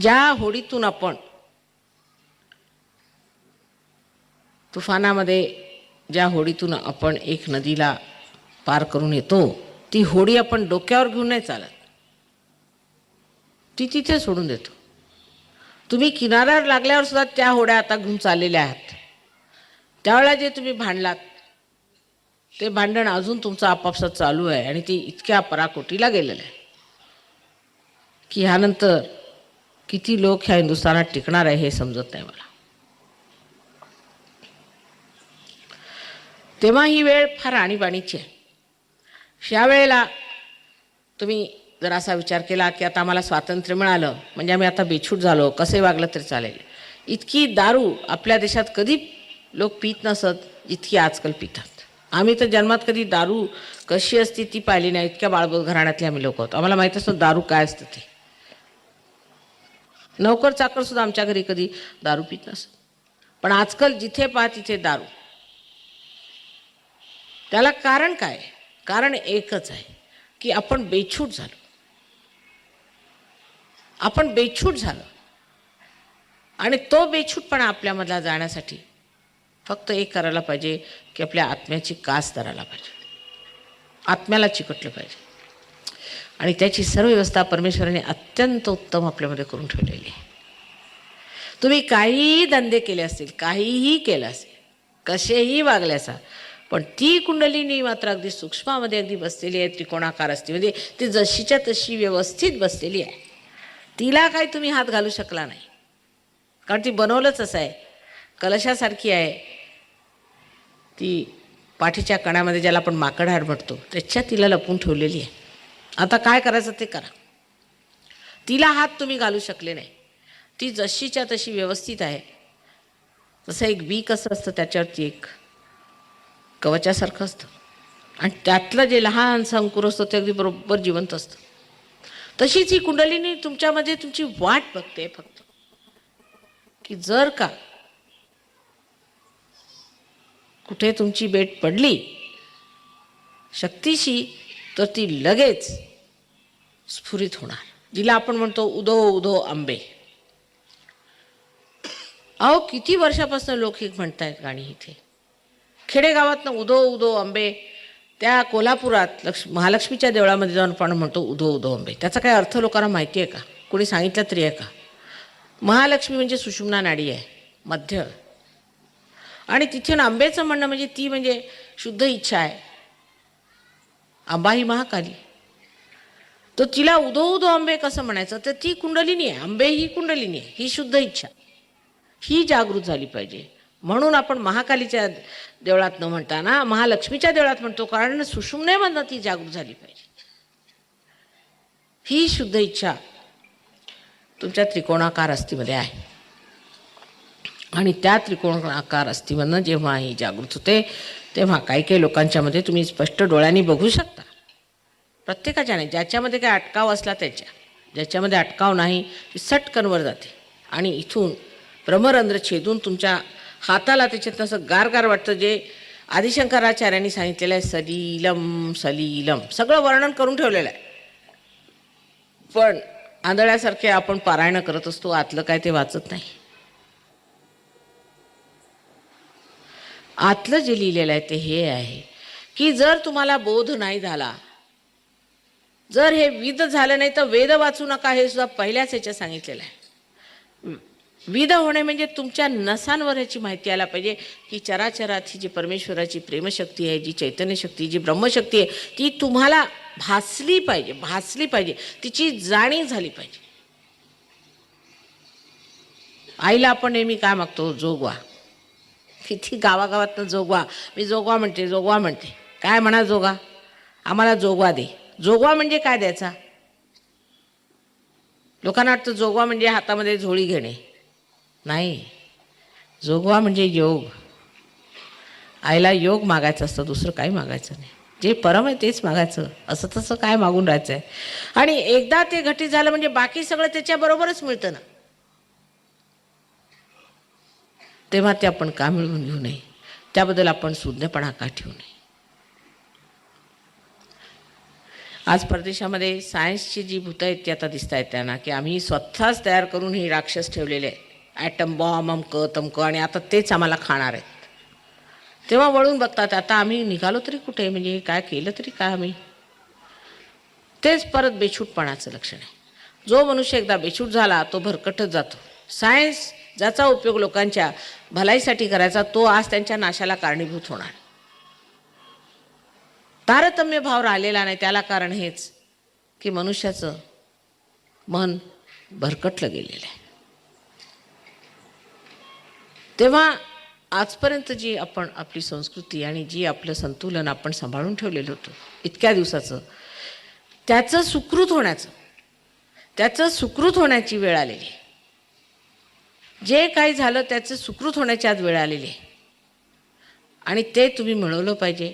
Speaker 1: ज्या होडीतून आपण तुफानामध्ये, ज्या होडीतून आपण एक नदीला पार करून येतो, ती होडी आपण डोक्यावर घेऊन नाही चालत, ती तिथे सोडून देतो. तुम्ही किनाऱ्यावर लागल्यावर सुद्धा त्या होड्या आता घेऊन चाललेल्या आहात. त्यावेळेला जे तुम्ही भांडलात ते भांडण अजून तुमचं आपापसात चालू आहे आणि ती इतक्या पराकोटीला गेलेलं आहे की ह्यानंतर किती लोक ह्या हिंदुस्थानात टिकणार आहे हे समजत नाही मला. तेव्हा ही वेळ फार आणीबाणीची आहे. ह्या वेळेला तुम्ही जर असा विचार केला की आता आम्हाला स्वातंत्र्य मिळालं म्हणजे आम्ही आता बेछूट झालो, कसे वागलं तरी चालेल. इतकी दारू आपल्या देशात कधी लोक पित नसत जितकी आजकाल पितात. आम्ही तर जन्मात कधी दारू कशी असते ती पाहिली नाही. इतक्या बाळबोध घराण्यातले आम्ही लोक होतो, आम्हाला माहीत असतं दारू काय असतं ते. नोकर चाकर सुद्धा आमच्या घरी कधी दारू पित नसत. पण आजकाल जिथे पहा तिथे दारू. त्याला कारण काय? कारण एकच आहे की आपण बेछूट झालो. आपण बेछूट झालो आणि तो बेछूटपणा आपल्यामधला जाण्यासाठी फक्त एक करायला पाहिजे की आपल्या आत्म्याची कास धरायला पाहिजे, आत्म्याला चिकटलं पाहिजे. आणि त्याची सर्व व्यवस्था परमेश्वराने अत्यंत उत्तम आपल्यामध्ये करून ठेवलेली आहे. तुम्ही काहीही धंदे केले असतील, काहीही केलं असेल, कसेही वागले असा, पण ती कुंडलिनी मात्र अगदी सूक्ष्मामध्ये अगदी बसलेली आहे, त्रिकोणाकार असते. म्हणजे ती जशीच्या तशी व्यवस्थित बसलेली आहे. तिला काही तुम्ही हात घालू शकला नाही, कारण ती बनवलंच असं आहे, कलशासारखी आहे. ती पाठीच्या कणामध्ये ज्याला आपण माकडहाड म्हणतो त्याच्यात तिला लपून ठेवलेली आहे. आता काय करायचं ते करा. तिला हात तुम्ही घालू शकले नाही. ती जशीच्या तशी व्यवस्थित आहे. जसं एक बी कसं असतं, त्याच्यावरती एक कवचासारखं असतं आणि त्यातलं जे लहानसं अंकुर असतं ते अगदी बरोबर जिवंत असतं. तशीच ही कुंडलिनी तुमच्यामध्ये तुमची वाट बघते फक्त, की जर का कुठे तुमची बेट पडली शक्तीशी तर ती लगेच स्फुरित होणार. जिला आपण म्हणतो उदो उदो आंबे. अहो किती वर्षापासून लोक ही म्हणतायत गाणी. इथे खेडेगावातनं उदो उदो आंबे. त्या कोल्हापुरात महालक्ष्मीच्या देवळामध्ये जाऊन आपण म्हणतो उदो उदो आंबे. त्याचा काय अर्थ लोकांना माहिती आहे का? कोणी सांगितलं तरी आहे का? महालक्ष्मी म्हणजे सुषुम्ना नाडी आहे, मध्य. आणि तिथून आंबेचं म्हणणं म्हणजे ती म्हणजे शुद्ध इच्छा आहे. आंबा ही महाकाली. तर तिला उदो उदो आंबे कसं म्हणायचं? तर ती कुंडलिनी आहे, आंबे ही कुंडलिनी आहे, ही शुद्ध इच्छा, ही जागृत झाली पाहिजे. म्हणून आपण महाकालीच्या देवळात न म्हणताना महालक्ष्मीच्या देवळात म्हणतो, कारण सुषुम्नेमधनं ती जागृत झाली पाहिजे. ही शुद्ध इच्छा तुमच्या त्रिकोणाकार अस्थिमध्ये आहे आणि त्या त्रिकोणाकार अस्थिमधनं जेव्हा ही जागृत होते तेव्हा काही काही लोकांच्यामध्ये तुम्ही स्पष्ट डोळ्यांनी बघू शकता. प्रत्येकाच्या नाही, ज्याच्यामध्ये काय अटकाव असला त्याच्या, ज्याच्यामध्ये अटकाव नाही ती सटकन वर जाते आणि इथून ब्रह्मरंध्र छेदून तुमच्या हाताला त्याच्यात असं गारगार वाटतं. जे आदिशंकराचार्यांनी सांगितलेलं आहे, सलीलम सलीलम, सगळं वर्णन करून ठेवलेलं आहे. पण आंधळ्यासारखे आपण पारायण करत असतो, आतलं काय ते वाचत नाही. आतलं जे लिहिलेलं आहे ते हे आहे की जर तुम्हाला बोध नाही झाला जर हे विद झालं नाही तर वेद वाचू नका, हे सुद्धा पहिल्याच याच्यात सांगितलेलं आहे. विद होणे म्हणजे तुमच्या नसांवर याची माहिती यायला पाहिजे की चराचरात ही जी परमेश्वराची प्रेमशक्ती आहे, जी चैतन्य शक्ती, जी ब्रह्मशक्ती आहे, ती तुम्हाला भासली पाहिजे, तिची जाणीव झाली पाहिजे. आईला आपण नेहमी काय मागतो? जोगवा. किती गावागावातनं जोगवा, मी जोगवा म्हणते. काय म्हणा जोगा? आम्हाला जोगवा दे. जोगवा म्हणजे काय द्यायचा? लोकांना वाटतं जोगवा म्हणजे हातामध्ये झोळी घेणे. नाही, जोगवा म्हणजे योग. आईला योग मागायचं असतं, दुसरं काही मागायचं नाही. जे परम आहे तेच मागायचं, असं तसं काय मागून राहायचं आहे. आणि एकदा ते घटित झालं म्हणजे बाकी सगळं त्याच्याबरोबरच मिळतं ना. तेव्हा ते आपण का मिळवून घेऊ नये? त्याबद्दल आपण सुज्ञपणा का ठेवू नये? आज परदेशामध्ये सायन्सची जी भूतं आहेत ती आता दिसत आहेत त्यांना, की आम्ही स्वतःच तयार करून हे राक्षस ठेवलेले आहे, ॲटम बॉम्ब अमकं तमकं, आणि आता तेच आम्हाला खाणार आहेत. तेव्हा वळून बघतात, आता आम्ही निघालो तरी कुठे, म्हणजे काय केलं तरी काय आम्ही? तेच परत बेछूटपणाचं लक्षण आहे. जो मनुष्य एकदा बेछूट झाला तो भरकटत जातो. सायन्स ज्याचा उपयोग लोकांच्या भलाईसाठी करायचा, तो आज त्यांच्या नाशाला कारणीभूत होणार. तारतम्य भाव राहिलेला नाही, त्याला कारण हेच की मनुष्याचं मन भरकटलं गेलेलं आहे. तेव्हा आजपर्यंत जी आपण आपली संस्कृती आणि जी आपलं संतुलन आपण सांभाळून ठेवलेलं होतं इतक्या दिवसाचं, त्याचं सुकृत होण्याची वेळ आलेली आहे. जे काही झालं त्याचं सुकृत होण्याची आज वेळ आलेली आहे. आणि ते तुम्ही मिळवलं पाहिजे,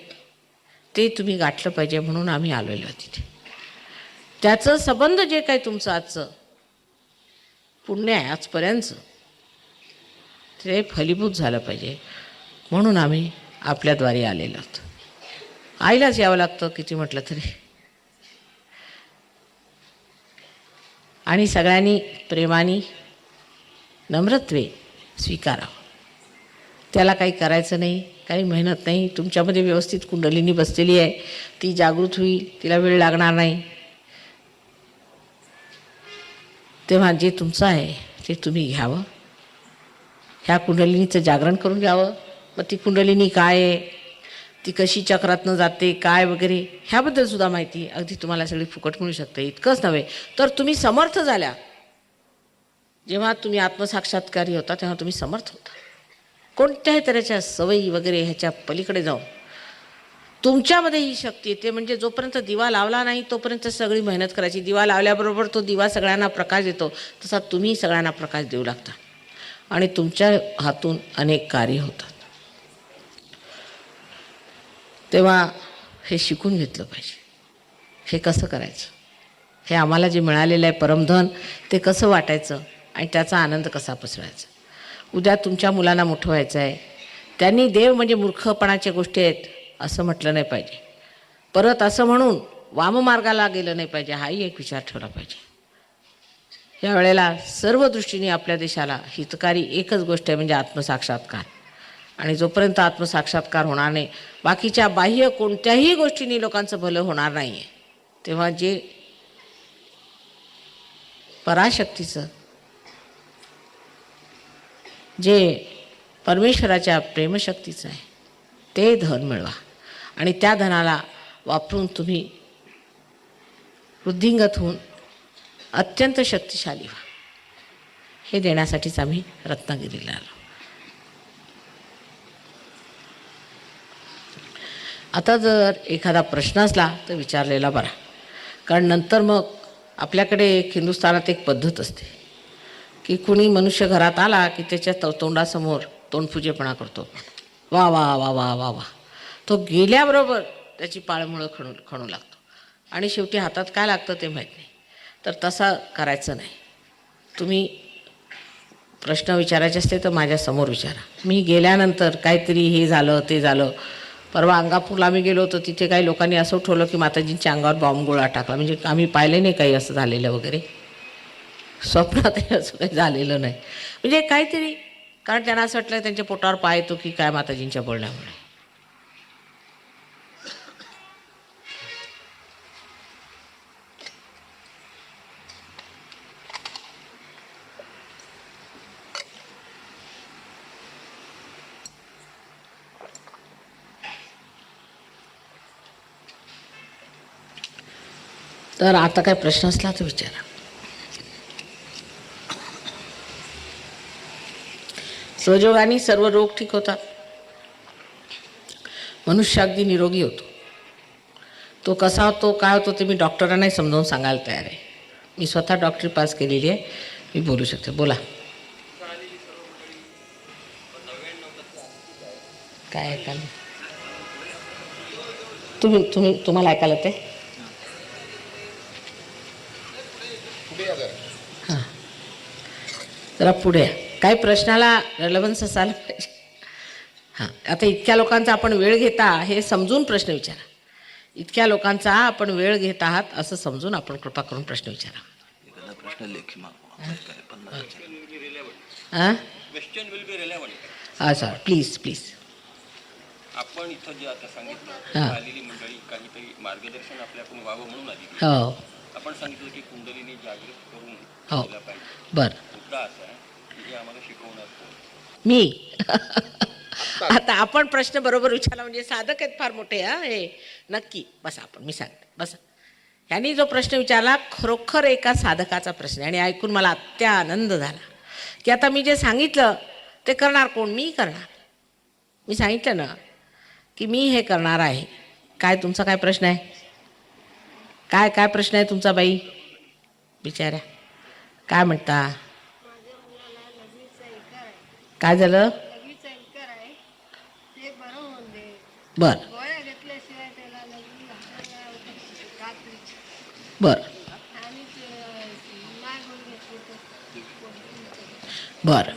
Speaker 1: ते तुम्ही गाठलं पाहिजे, म्हणून आम्ही आलेलो तिथे. त्याचं संबंध जे काही तुमचं आजचं पुण्य आहे आजपर्यंतचं, ते फलीभूत झालं पाहिजे, म्हणून आम्ही आपल्याद्वारे आलेलो आहोत. आईलाच यावं लागतं किती म्हटलं तरी. आणि सगळ्यांनी प्रेमाने नम्रत्वे स्वीकारावं. त्याला काही करायचं नाही, काही मेहनत नाही. तुमच्यामध्ये व्यवस्थित कुंडलिनी बसलेली आहे, ती जागृत होईल, तिला वेळ लागणार नाही. तेव्हा जे तुमचं आहे ते तुम्ही घ्यावं, ह्या कुंडलिनीचं जागरण करून घ्यावं. मग ती कुंडलिनी काय आहे, ती कशी चक्रातनं जाते, काय वगैरे, ह्याबद्दल सुद्धा माहिती अगदी तुम्हाला सगळी फुकट मिळू शकते. इतकंच नव्हे तर तुम्ही समर्थ झाल्या. जेव्हा तुम्ही आत्मसाक्षात्कारी होता तेव्हा तुम्ही समर्थ होता. कोणत्याही तऱ्हेच्या सवयी वगैरे ह्याच्या पलीकडे जाऊन तुमच्यामध्ये ही शक्ती येते. म्हणजे जोपर्यंत दिवा लावला नाही तोपर्यंत सगळी मेहनत करायची. दिवा लावल्याबरोबर तो दिवा सगळ्यांना प्रकाश देतो, तसा तुम्ही सगळ्यांना प्रकाश देऊ लागता आणि तुमच्या हातून अनेक कार्य होतात. तेव्हा हे शिकून घेतलं पाहिजे, हे कसं करायचं, हे आम्हाला जे मिळालेलं आहे परमधन ते कसं वाटायचं आणि त्याचा आनंद कसा पसरायचा. उद्या तुमच्या मुलांना मोठं व्हायचं आहे, त्यांनी देव म्हणजे मूर्खपणाच्या गोष्टी आहेत असं म्हटलं नाही पाहिजे. परत असं म्हणून वाममार्गाला गेलं नाही पाहिजे, हाही एक विचार ठेवला पाहिजे. या वेळेला सर्व दृष्टीने आपल्या देशाला हितकारी एकच गोष्ट आहे, म्हणजे आत्मसाक्षात्कार. आणि जोपर्यंत आत्मसाक्षात्कार होणार नाही, बाकीच्या बाह्य कोणत्याही गोष्टींनी लोकांचं भलं होणार नाही आहे. तेव्हा जे पराशक्तीचं, जे परमेश्वराच्या प्रेमशक्तीचं आहे ते धन मिळवा आणि त्या धनाला वापरून तुम्ही वृद्धिंगत होऊन अत्यंत शक्तिशाली व्हा. हे देण्यासाठीच आम्ही रत्नागिरीला आलो. आता जर एखादा प्रश्न असला तर विचारलेला बरा, कारण नंतर मग आपल्याकडे एक हिंदुस्थानात एक पद्धत असते की कुणी मनुष्य घरात आला की त्याच्या तोंडासमोर तोंडफुजेपणा करतो. वा वा वा वा वा वा. तो गेल्याबरोबर त्याची पाळमुळं खणू लागतो आणि शेवटी हातात काय लागतं ते माहीत नाही. तर तसं करायचं नाही. तुम्ही प्रश्न विचारायचे असते तर माझ्यासमोर विचारा. मी गेल्यानंतर काहीतरी हे झालं ते झालं. परवा अंगापूरला आम्ही गेलो होतो, तिथे काही लोकांनी असं ठेवलं की माताजींच्या अंगावर बॉम्बगोळा टाकला. म्हणजे आम्ही पाहिलं नाही काही असं झालेलं वगैरे, स्वप्नात असं काही झालेलं नाही. म्हणजे काहीतरी, कारण त्यांना असं वाटलं त्यांच्या पोटावर पाय येतो की काय माताजींच्या बोलण्यामुळे. तर आता काय प्रश्न असला तर विचारा. स्वयोगाने सर्व रोग ठीक होतात. मनुष्य अगदी निरोगी होतो. तो कसा होतो, काय होतो ते मी डॉक्टरांनाही समजावून सांगायला तयार आहे. मी स्वतः डॉक्टरी पास केलेली आहे, मी बोलू शकते. बोला काय ऐकायला तुम्हाला ऐकायला ते हां जरा पुढे काही प्रश्नाला रेलेव्हन्स असायला पाहिजे. हां आता इतक्या लोकांचा आपण वेळ घेता हे समजून प्रश्न विचारा. इतक्या लोकांचा आपण वेळ घेत आहात असं समजून आपण कृपा करून प्रश्न विचारा. हां सर प्लीज प्लीज.
Speaker 2: आपण इथं जे आता सांगितलं आलेली मंडळी काहीतरी मार्गदर्शन आपल्याकडून व्हावं म्हणून आली.
Speaker 1: हो
Speaker 2: आपण सांगितलं की कुंडलीने जागृत करून
Speaker 1: हो
Speaker 2: केला पाहिजे.
Speaker 1: बरं
Speaker 2: मुद्दा असा आहे की हे आम्हाला शिकवणार कोण?
Speaker 1: मी आता आपण प्रश्न बरोबर विचारला म्हणजे साधक आहेत फार मोठे. हे नक्की बसा आपण मी सांगते बसा. यांनी जो प्रश्न विचारला खरोखर एका साधकाचा प्रश्न आणि ऐकून मला अत्यानंद झाला की आता मी जे सांगितलं ते करणार कोण? मी करणार. मी सांगितलं ना की मी हे करणार आहे. काय तुमचा काय प्रश्न आहे? काय काय प्रश्न आहे तुमचा बाई बिचाऱ्या? काय म्हणता? काय झालं? बर बर बर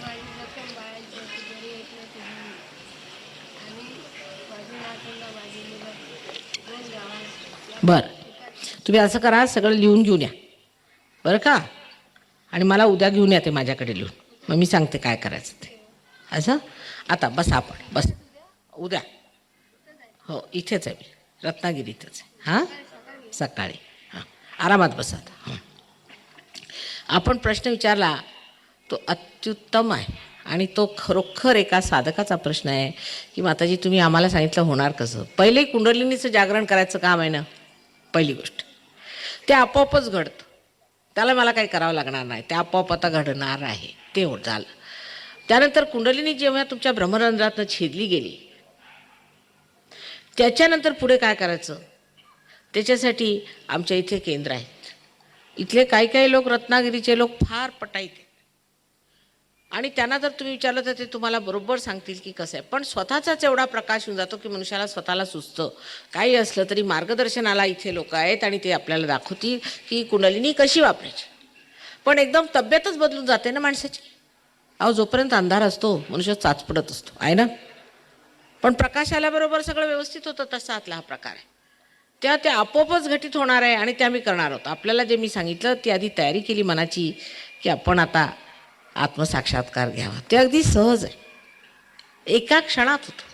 Speaker 1: बरं तुम्ही असं करा सगळं लिहून घेऊन या बरं का. आणि मला उद्या घेऊन या ते माझ्याकडे लिहून. मग मी सांगते काय करायचं ते. असं आता बसा आपण बस. उद्या हो इथेच आहे मी रत्नागिरीतच आहे. हां सकाळी हां आरामात बसा आता. हां आपण प्रश्न विचारला तो अत्युत्तम आहे आणि तो खरोखर एका साधकाचा प्रश्न आहे की माताजी तुम्ही आम्हाला सांगितलं होणार कसं. पहिले कुंडलिनीचं जागरण करायचं काम आहे ना. पहिली गोष्ट ते आपोआपच घडतं. त्याला मला काही करावं लागणार नाही. ते आपोआप आता घडणार आहे. ते झालं. त्यानंतर कुंडलिनी जेव्हा तुमच्या ब्रह्मरंध्रातनं छेदली गेली त्याच्यानंतर पुढे काय करायचं त्याच्यासाठी आमच्या इथे केंद्र आहेत. इथले काही काही लोक रत्नागिरीचे लोक फार पटाईत आहेत आणि त्यांना जर तुम्ही विचारलं तर ते तुम्हाला बरोबर सांगतील की कसं आहे. पण स्वतःचाच एवढा प्रकाश होऊन जातो की मनुष्याला स्वतःला सुचतं. काही असलं तरी मार्गदर्शनाला इथे लोक आहेत आणि ते आपल्याला दाखवतील की कुंडलिनी कशी वापरायची. पण एकदम तब्येतच बदलून जाते ना माणसाची. अहो जोपर्यंत अंधार असतो मनुष्य चाचपडत असतो आहे ना. पण प्रकाश आल्याबरोबर सगळं व्यवस्थित होतं. तसा आतला हा प्रकार आहे. ते आपोआपच घटित होणार आहे आणि ते आम्ही करणार आहोत. आपल्याला जे मी सांगितलं ती आधी तयारी केली मनाची की आपण आता आत्मसाक्षात्कार घ्यावा. ते अगदी सहज आहे. एका क्षणात होतं.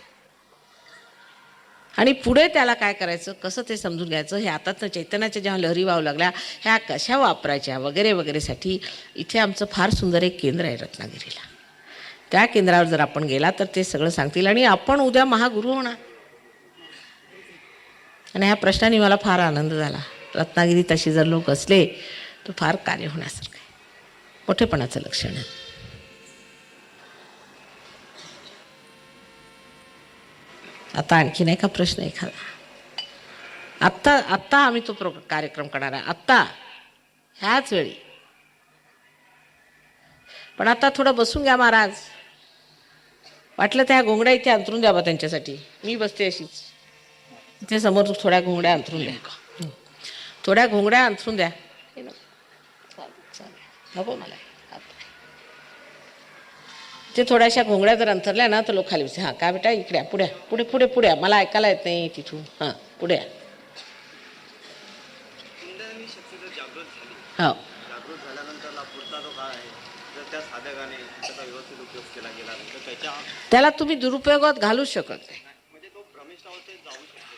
Speaker 1: आणि पुढे त्याला काय करायचं कसं ते समजून घ्यायचं हे आता चैतन्याच्या जेव्हा लहरी वाहू लागल्या ह्या कशा वापरायच्या वगैरे वगैरेसाठी इथे आमचं फार सुंदर एक केंद्र आहे रत्नागिरीला. त्या केंद्रावर जर आपण गेला तर ते सगळं सांगतील आणि आपण उद्या महागुरू होणार. आणि ह्या प्रश्नाने मला फार आनंद झाला. रत्नागिरी तशी जर लोक असले तर फार कार्य होण्यासारखं आहे. मोठेपणाचं लक्षण आहे. आता आणखी नाही का प्रश्न एखादा? आत्ता आम्ही तो कार्यक्रम करणार आहे आत्ता ह्याच वेळी. पण आता थोडं बसून घ्या महाराज. वाटलं त्या घोंगड्या इथे अंथरून द्या बा त्यांच्यासाठी. मी बसते अशीच इथे समोर. थोड्या घोंगड्या अंथरून द्या. थोड्या घोंगड्या अंथरून द्या. नको मला ते थोड्याशा घोंगड्या जर अंथरल्या ना तर लोक खाली बसते. हां काय बेटा इकडे पुढे पुढे पुढे पुढे. मला ऐकायला येत नाही तिथून. हां पुढे हो. त्याला तुम्ही दुरुपयोगात घालू शकत नाही.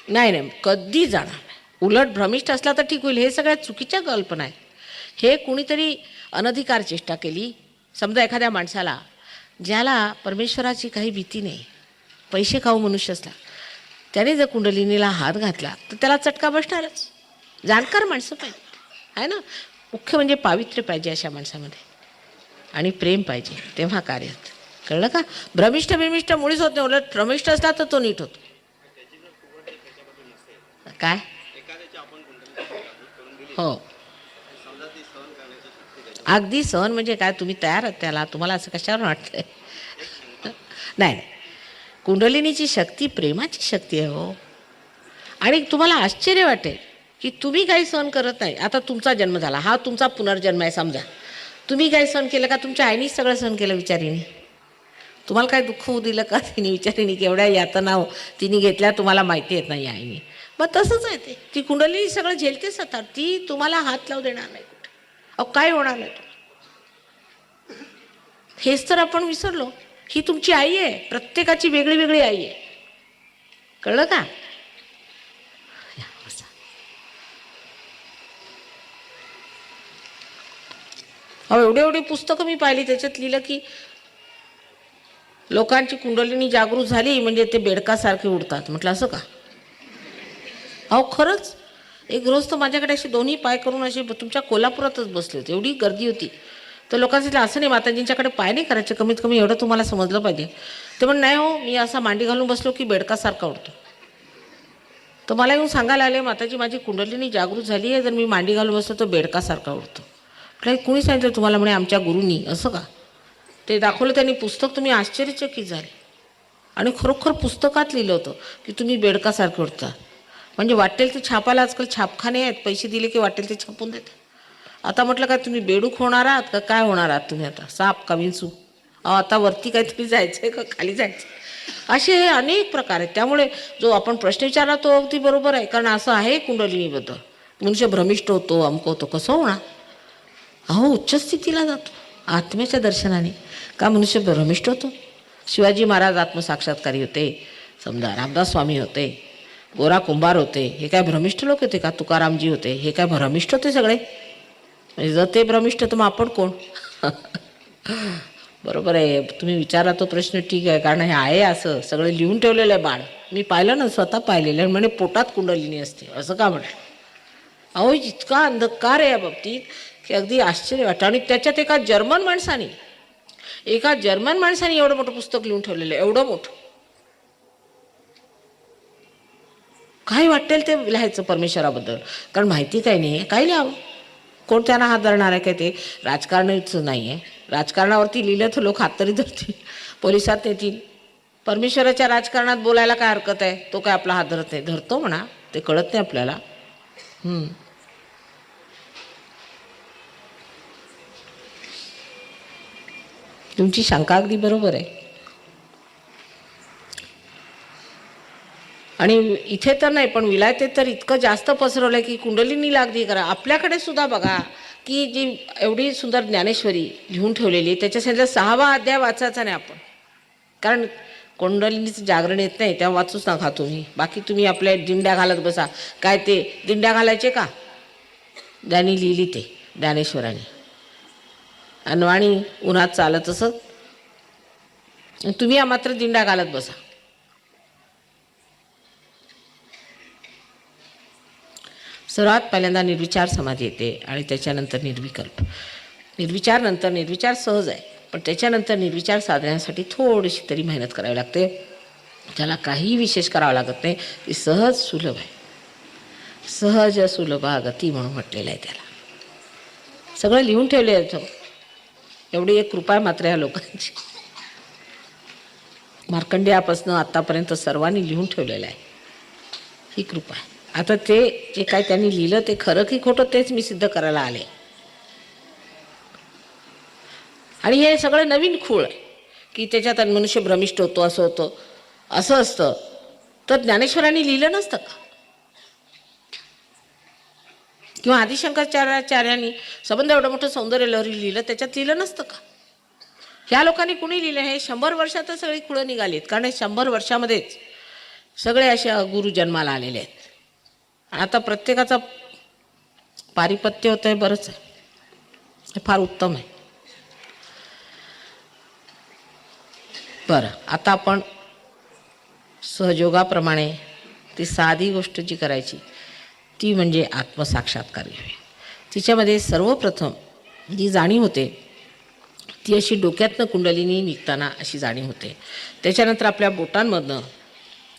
Speaker 1: नाही कधी जाणार नाही. उलट भ्रमिष्ठ असला तर ठीक होईल. हे सगळ्यात चुकीच्या कल्पना आहेत. हे कुणीतरी अनधिकार चेष्टा केली. समजा एखाद्या माणसाला ज्याला परमेश्वराची काही भीती नाही पैसे खाऊ मनुष्य असला त्याने जर कुंडलिनीला हात घातला तर त्याला चटका बसणारच. जाणकार माणसं पाहिजे. आहे ना. मुख्य म्हणजे पावित्र्य पाहिजे अशा माणसामध्ये आणि प्रेम पाहिजे, तेव्हा कार्य होतं. कळलं का? भ्रमिष्ठ बिमिष्ठ मुळीच होत नाही, उलट भ्रमिष्ठ असला तर तो नीट होतो. काय हो, अगदी सहन म्हणजे काय, तुम्ही तयार आहात त्याला? तुम्हाला असं कशावर वाटतंय? नाही, कुंडलिनीची शक्ती प्रेमाची शक्ती आहे हो. आणि तुम्हाला आश्चर्य वाटेल की तुम्ही काही सहन करत नाही. आता तुमचा जन्म झाला, हा तुमचा पुनर्जन्म आहे समजा. तुम्ही काही सहन केलं का? तुमच्या आईनीच सगळं सहन केलं बिचारीने. तुम्हाला काय दुःख होऊ दिलं का तिने? बिचारीने केवढ्या यातना तिने घेतल्या तुम्हाला माहिती येत नाही आईने. मग तसंच आहे ते, ती कुंडलिनी सगळं झेलतेच आता. ती तुम्हाला हात लावू देणार नाही कुठे. अहो काय होणार नाही, हेच तर आपण विसरलो. ही तुमची आई आहे, प्रत्येकाची वेगळी वेगळी आई आहे. कळलं का? अहो एवढे एवढी पुस्तकं मी पाहिली, त्याच्यात लिहिलं की लोकांची कुंडलिनी जागृत झाली म्हणजे ते बेडकासारखे उडतात. म्हटलं असं का? अहो खरंच, एक गृहस्थ माझ्याकडे असे दोन्ही पाय करून असे तुमच्या कोल्हापुरातच बसले होते, एवढी गर्दी होती. तर लोकांचं असं नाही, माताजींच्याकडे पाय नाही करायचे, कमीत कमी एवढं तुम्हाला समजलं पाहिजे. ते पण नाही हो, मी असा मांडी घालून बसलो की बेडकासारखा उडतो. तर मला येऊन सांगायला आले, माताजी माझी कुंडलिनी जागृत झाली आहे, जर मी मांडी घालून बसलो तर बेडकासारखा उडतो. म्हटलं कुणी सांगितलं तुम्हाला? म्हणे आमच्या गुरूंनी. असं का? ते दाखवलं त्यांनी पुस्तक, तुम्ही आश्चर्यचकित झाले. आणि खरोखर पुस्तकात लिहिलं होतं की तुम्ही बेडकासारखे उडता. म्हणजे वाटेल ते छापायला आजकाल छापखाने आहेत, पैसे दिले की वाटेल ते छापून देतात. आता म्हटलं काय तुम्ही बेडूक होणार आहात का काय होणार आहात तुम्ही? आता साप का विंचू? आता वरती काय तुम्ही जायचं आहे का खाली जायचं? असे हे अनेक प्रकार आहेत. त्यामुळे जो आपण प्रश्न विचारला तो अगदी बरोबर आहे. कारण असं आहे कुंडलिनीबद्दल, मनुष्य भ्रमिष्ठ होतो, अमक होतो. कसं होणार? अहो उच्च स्थितीला जातो आत्म्याच्या दर्शनाने. का मनुष्य भ्रमिष्ठ होतो? शिवाजी महाराज आत्मसाक्षात्कारी होते, समजा रामदास स्वामी होते, गोरा कुंभार होते. हे काय भ्रमिष्ठ लोक होते का? तुकारामजी होते. हे काय भ्रमिष्ठ होते सगळे? म्हणजे जर ते भ्रमिष्ठ तर मग आपण कोण? बरोबर आहे, तुम्ही विचारा तो प्रश्न ठीक आहे. कारण हे आहे असं सगळं लिहून ठेवलेलं आहे बाळ. मी पाहिलं ना, स्वतः पाहिलेलं आहे. म्हणे पोटात कुंडलिनी असते. असं का म्हटलं? अहो इतका अंधकार आहे या बाबतीत की अगदी आश्चर्य वाटतं. आणि त्याच्यात एका जर्मन माणसाने एवढं मोठं पुस्तक लिहून ठेवलेलं आहे, एवढं मोठं. काय वाटेल ते लिहायचं परमेश्वराबद्दल. कारण माहिती काही नाही, काय लिहावं? कोण त्यांना हात धरणार आहे? काय ते राजकारणच नाही आहे. राजकारणावरती लिहिलं तर लोक हात तरी धरतील, पोलिसात नेतील. परमेश्वराच्या राजकारणात बोलायला काय हरकत आहे? तो काय आपला हात धरत नाही? धरतो म्हणा, ते कळत नाही आपल्याला. तुमची शंका अगदी बरोबर आहे. आणि इथे तर नाही, पण विलायतेत तर इतकं जास्त पसरवलं आहे की कुंडलिनीला अगदी करा. आपल्याकडे सुद्धा बघा की जी एवढी सुंदर ज्ञानेश्वरी लिहून ठेवलेली, त्याच्या सांगितलं 6वा अध्याय वाचायचा नाही आपण. कारण कुंडलिनीचं जागरण येत नाही तेव्हा वाचूच नका तुम्ही. बाकी तुम्ही आपल्या दिंड्या घालत बसा. काय ते दिंड्या घालायचे का? ज्यांनी लिहिली ते ज्ञानेश्वराने. अनवाणी उन्हात चालत असत, तुम्ही मात्र दिंड्या घालत बसा. सर्वात पहिल्यांदा निर्विचार समाधी येते आणि त्याच्यानंतर निर्विकल्प. निर्विचार नंतर निर्विचार सहज आहे, पण त्याच्यानंतर निर्विचार साधण्यासाठी थोडीशी तरी मेहनत करावी लागते. त्याला काही विशेष करावं लागत नाही. ती सहज सुलभ आहे. सहज सुलभा गती म्हणून म्हटलेलं आहे त्याला. सगळं लिहून ठेवले आहे. एवढी एक कृपा आहे मात्र या लोकांची. मार्कंडेयापासून आत्तापर्यंत सर्वांनी लिहून ठेवलेलं आहे. ही कृपा आहे. आता ते जे काय त्यांनी लिहिलं ते खरं की खोटं तेच मी सिद्ध करायला आले. आणि हे सगळं नवीन खूळ आहे की त्याच्यात मनुष्य भ्रमिष्ठ होतो, असं होतं. असं असतं तर ज्ञानेश्वरांनी लिहिलं नसतं का? किंवा आदिशंकराचार्यांनी संबंध एवढं मोठं सौंदर्य लहरी लिहिलं, त्याच्यात लिहिलं नसतं का? ह्या लोकांनी कुणी लिहिलं? हे 100 वर्षातच सगळी खुळं निघालीत. कारण 100 वर्षामध्येच सगळे असे गुरु जन्माला आलेले आहेत. आता प्रत्येकाचा पारिपत्य होतं आहे, बरंच आहे. हे फार उत्तम आहे. बरं, आता आपण सहयोगाप्रमाणे ती साधी गोष्ट जी करायची ती म्हणजे आत्मसाक्षात्कार घेऊया. तिच्यामध्ये सर्वप्रथम जी जाणीव होते ती अशी डोक्यातनं कुंडलिनी निघताना अशी जाणीव होते. त्याच्यानंतर आपल्या बोटांमधनं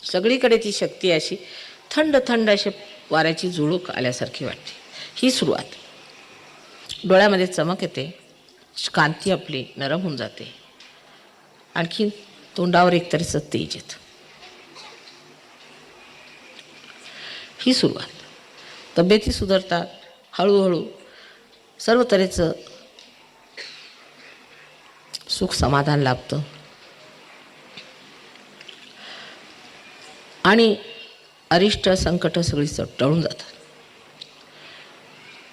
Speaker 1: सगळीकडे ती शक्ती अशी थंड थंड अशी वाऱ्याची झुळूक आल्यासारखी वाटते. ही सुरुवात. डोळ्यामध्ये चमक येते, कांती आपली नरम होऊन जाते, आणखी तोंडावर एकतरीचं तेज येतं. ही सुरुवात. तब्येती सुधारतात, हळूहळू सर्व तऱ्हेचं सुख समाधान लाभतं आणि अरिष्ट संकट सगळी टळून जातात.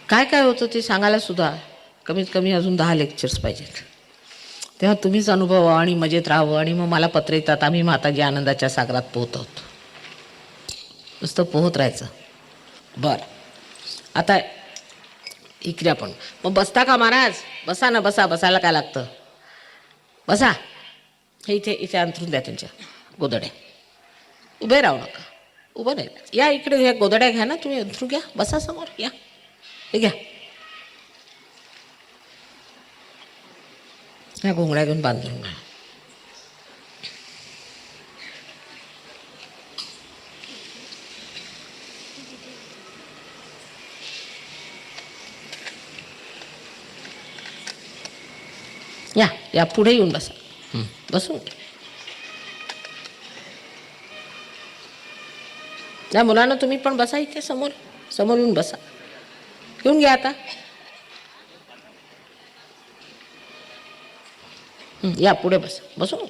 Speaker 1: काय काय होतं ते सांगायला सुद्धा कमीत कमी अजून 10 लेक्चर्स पाहिजेत. तेव्हा तुम्हीच अनुभवा आणि मजेत राहावं. आणि मग मला पत्र येतात, आम्ही माताजी आनंदाच्या सागरात पोहत आहोत. नुसतं पोहत राहायचं. बरं, आता इकडे आपण मग बसता का महाराज? बसा ना, बसा. बसायला काय लागतं? बसा. हे इथे अंथरून द्या त्यांच्या गोदड्या. उभे राहू नका, उभं नाही. या इकडे ह्या गोदड्या घ्या ना तुम्ही, अंथरून घ्या. बसा समोर, या. हे घ्या, ह्या घोंगड्या घेऊन बांधून घ्या. या पुढे येऊन बसा. बसून या मुलांना तुम्ही पण बसा इथे समोर. समोर येऊन बसा. घेऊन घ्या आता. या पुढे बसा. बसून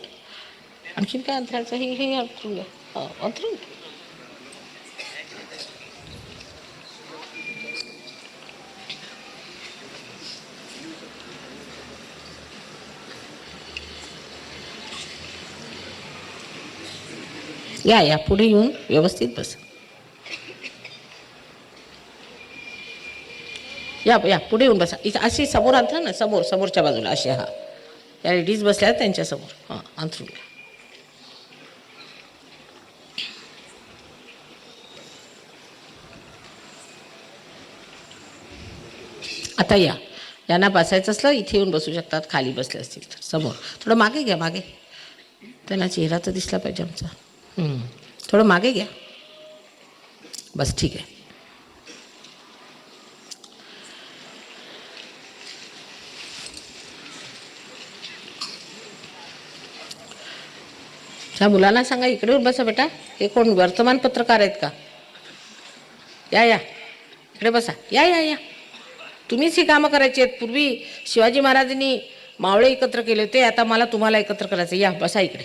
Speaker 1: आणखीन काय अंतरायचं? हे अंतरून घ्या. अंतरून या पुढे येऊन व्यवस्थित बसा. या पुढे येऊन बसा. इथं अशी समोर अंथरा ना, समोरच्या बाजूला असे. हा, या लेडीज बसल्या त्यांच्यासमोर. हां, अंथरून घ्या. आता यांना बसायचं असलं इथे येऊन बसू शकतात. खाली बसले असतील तर समोर. थोडं मागे घ्या, मागे. त्यांना चेहरा तर दिसला पाहिजे आमचा. थोडं मागे घ्या. बस, ठीक आहे. ह्या मुलांना सांगा इकडे येऊन बसा बेटा. हे कोण वर्तमानपत्रकार आहेत का? या इकडे बसा. या तुम्हीच ही कामं करायची आहेत. पूर्वी शिवाजी महाराजांनी मावळे एकत्र केले होते, आता मला तुम्हाला एकत्र करायचं. या बसा इकडे.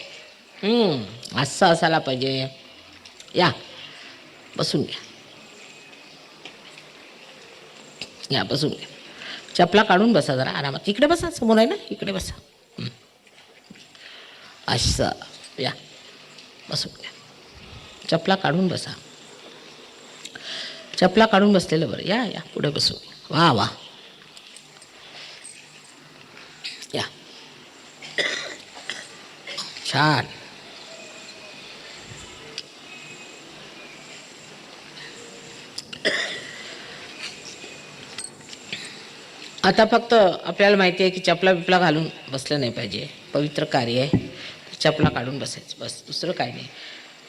Speaker 1: असं असायला पाहिजे. या बसून घ्या. या बसून घ्या. चपला काढून बसा जरा आरामात. इकडे बसा, समोर आहे ना, इकडे बसा. असं. या बसून घ्या. चपला काढून बसा. चपला काढून बसलेलं बरं. या पुढे बसू. वा. या, छान. आता फक्त आपल्याला माहिती आहे की चपला बिपला घालून बसलं नाही पाहिजे. पवित्र कार्य आहे, चपला काढून बसायचं बस, दुसरं काय नाही.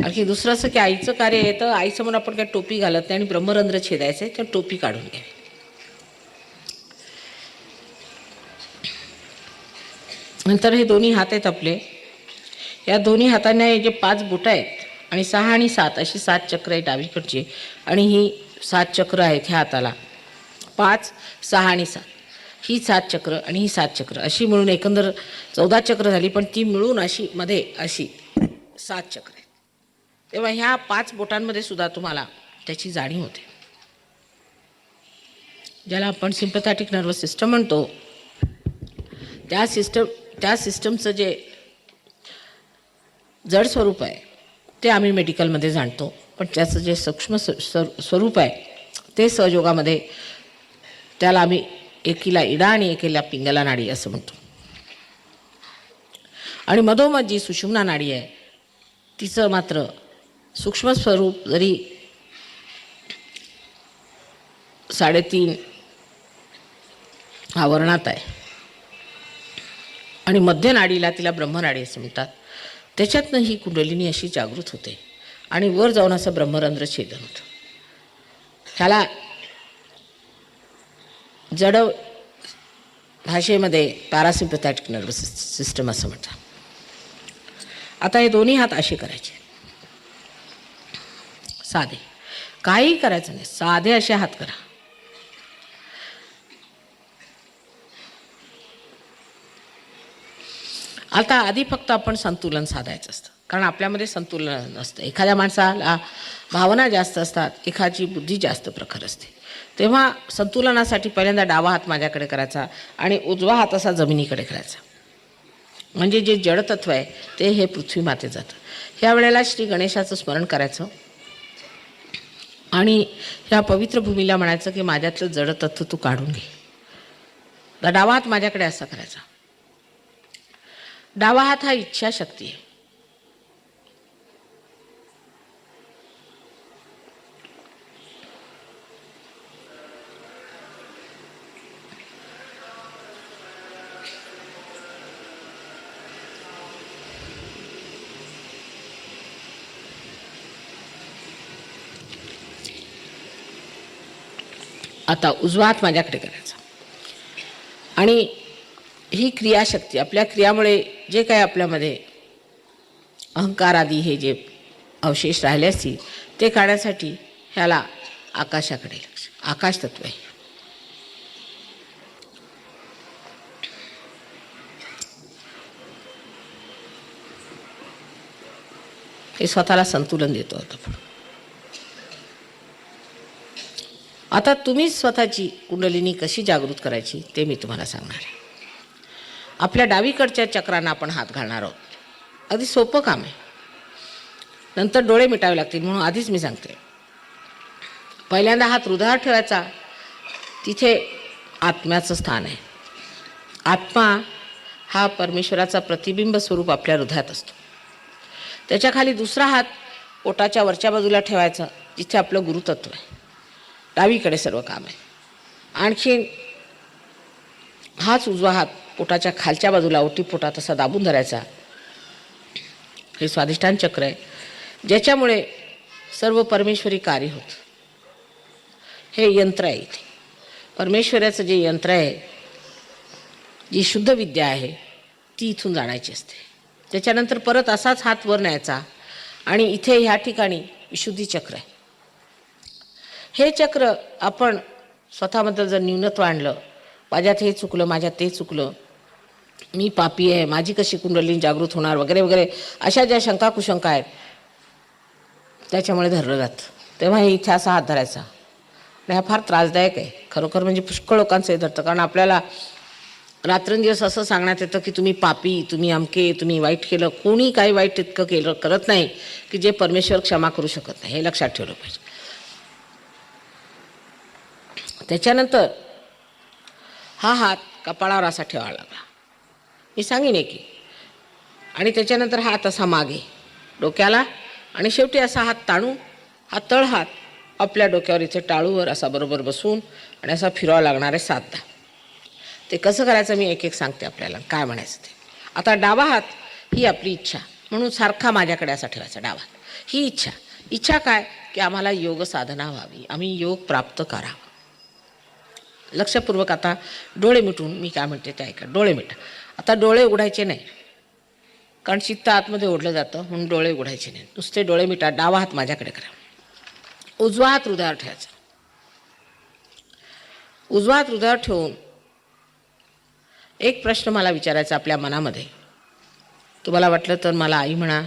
Speaker 1: आणखी दुसरं असं की आईचं कार्य आहे तर आईसमोर आपण काय टोपी घालत नाही आणि ब्रह्मरंध्र छेदायचं आहे तर टोपी काढून घ्यावी. नंतर हे दोन्ही हात आहेत आपले. या दोन्ही हातांना हे जे 5 बोटं आहेत आणि 6 आणि 7 अशी 7 चक्र आहेत डावीकडची. आणि ही 7 चक्र आहेत ह्या हाताला. 5, 6 आणि 7 ही 7 चक्र आणि ही 7 चक्र अशी मिळून एकंदर 14 चक्र झाली. पण ती मिळून अशी मध्ये अशी 7 चक्र आहेत. तेव्हा ह्या 5 बोटांमध्ये सुद्धा तुम्हाला त्याची जाणीव होते. ज्याला आपण सिम्पॅथॅटिक नर्वस सिस्टम म्हणतो, त्या सिस्टमचं जे जड स्वरूप आहे ते आम्ही मेडिकलमध्ये जाणतो. पण त्याचं जे सूक्ष्म स्वरूप आहे ते सहयोगामध्ये त्याला आम्ही एकीला इडा आणि एकीला पिंगला नाडी असं म्हणतो. आणि मधोमध जी सुषुम्ना नाडी आहे तिचं मात्र सूक्ष्म स्वरूप जरी 3.5 आवरणात आहे आणि मध्य नाडीला तिला ब्रह्मनाडी असं म्हणतात. त्याच्यातनं ही कुंडलिनी अशी जागृत होते आणि वर जाऊन असं ब्रह्मरंध्र छेदन होतं. ह्याला जड भाषेमध्ये पॅरासिम्पॅथॅटिक नर्वस सिस्टम असं म्हणतात. आता हे दोन्ही हात असे करायचे, साधे, काही करायचं नाही, साधे असे हात करा. आता आधी फक्त आपण संतुलन साधायचं असतं, कारण आपल्यामध्ये संतुलन नसतं. एखाद्या माणसाला भावना जास्त असतात, एखादी बुद्धी जास्त प्रखर असते. तेव्हा संतुलनासाठी पहिल्यांदा डावा हात माझ्याकडे करायचा आणि उजवा हात असा जमिनीकडे करायचा. म्हणजे जे जडतत्व आहे ते हे पृथ्वी माते जातं. ह्या वेळेला श्री गणेशाचं स्मरण करायचं आणि ह्या पवित्र भूमीला म्हणायचं की माझ्यातलं जडतत्व तू काढून घे. डावा हात माझ्याकडे असा करायचा. डावा हात हा इच्छाशक्ती आहे. आता उजवा हात माझ्याकडे करायचा आणि ही क्रियाशक्ती, आपल्या क्रियामुळे जे काय आपल्यामध्ये अहंकार आदी हे जे अवशेष राहिले असतील ते काढण्यासाठी ह्याला आकाशाकडे लक्ष, आकाश तत्व आहे. हे स्वतःला संतुलन देतो आपण. आता तुम्ही स्वतःची कुंडलिनी कशी जागृत करायची ते मी तुम्हाला सांगणार आहे. आपल्या डावीकडच्या चक्रांना आपण हात घालणार आहोत. अगदी सोपं काम आहे. नंतर डोळे मिटावे लागतील म्हणून आधीच मी सांगते. पहिल्यांदा हात हृदयावर ठेवायचा. तिथे आत्म्याचं स्थान आहे. आत्मा हा परमेश्वराचा प्रतिबिंब स्वरूप आपल्या हृदयात असतो. त्याच्या खाली दुसरा हात पोटाच्या वरच्या बाजूला ठेवायचा, जिथे आपलं गुरुतत्व आहे. डावीकडे सर्व काम आहे. आणखी हाच उजवा हात पोटाच्या खालच्या बाजूला ओटी पोटात असा दाबून धरायचा. हे स्वाधिष्ठान चक्र आहे, ज्याच्यामुळे सर्व परमेश्वरी कार्य होतं. हे यंत्र आहे. इथे परमेश्वराचं जे यंत्र आहे, जी शुद्ध विद्या आहे ती इथून जाणायची असते. त्याच्यानंतर परत असाच हात वर न्यायचा आणि इथे ह्या ठिकाणी विशुद्धी चक्र आहे. हे चक्र आपण स्वतःबद्दल जर न्यूनत्व आणलं, माझ्यात हे चुकलं, माझ्यात ते चुकलं, मी पापी आहे, माझी कशी कुंडलिनी जागृत होणार वगैरे वगैरे, अशा ज्या शंका कुशंका आहेत त्याच्यामुळे धरलं जातं. तेव्हा हे इथे असा हात धरायचा. आणि हा फार त्रासदायक आहे खरोखर. म्हणजे पुष्कळ लोकांचं हे धरतं, कारण आपल्याला रात्रंदिवस असं सांगण्यात येतं की तुम्ही पापी, तुम्ही अमके, तुम्ही वाईट केलं. कोणी काही वाईट इतकं केलं करत नाही की जे परमेश्वर क्षमा करू शकत नाही. हे लक्षात ठेवलं पाहिजे. त्याच्यानंतर हा हात कपाळावर असा ठेवावा लागला, मी सांगेन की. आणि त्याच्यानंतर हात असा मागे डोक्याला आणि शेवटी असा हात ताणून हा तळ हात आपल्या डोक्यावर इथे टाळूवर असा बरोबर बसून आणि असा फिरावा लागणार आहे 7दा. ते कसं करायचं मी एक एक सांगते आपल्याला काय म्हणायचं ते. आता डावा हात ही आपली इच्छा म्हणून सारखा माझ्याकडे असा ठेवायचा. डावा हात ही इच्छा. इच्छा काय की आम्हाला योग साधना व्हावी, आम्ही योग प्राप्त करावा. लक्षपूर्वक आता डोळे मिटून मी काय म्हणते ते ऐका. डोळे मिटा. आता डोळे उघडायचे नाही, कारण चित्त आतमध्ये ओढलं जातं म्हणून डोळे उघडायचे नाही. नुसते डोळे मिटा. डावा हात माझ्याकडे करा. उजवा हात हृदयावर ठेवायचा. उजवा हात हृदयावर ठेवून एक प्रश्न मला विचारायचा आपल्या मनामध्ये. तुम्हाला वाटलं तर मला आई म्हणा,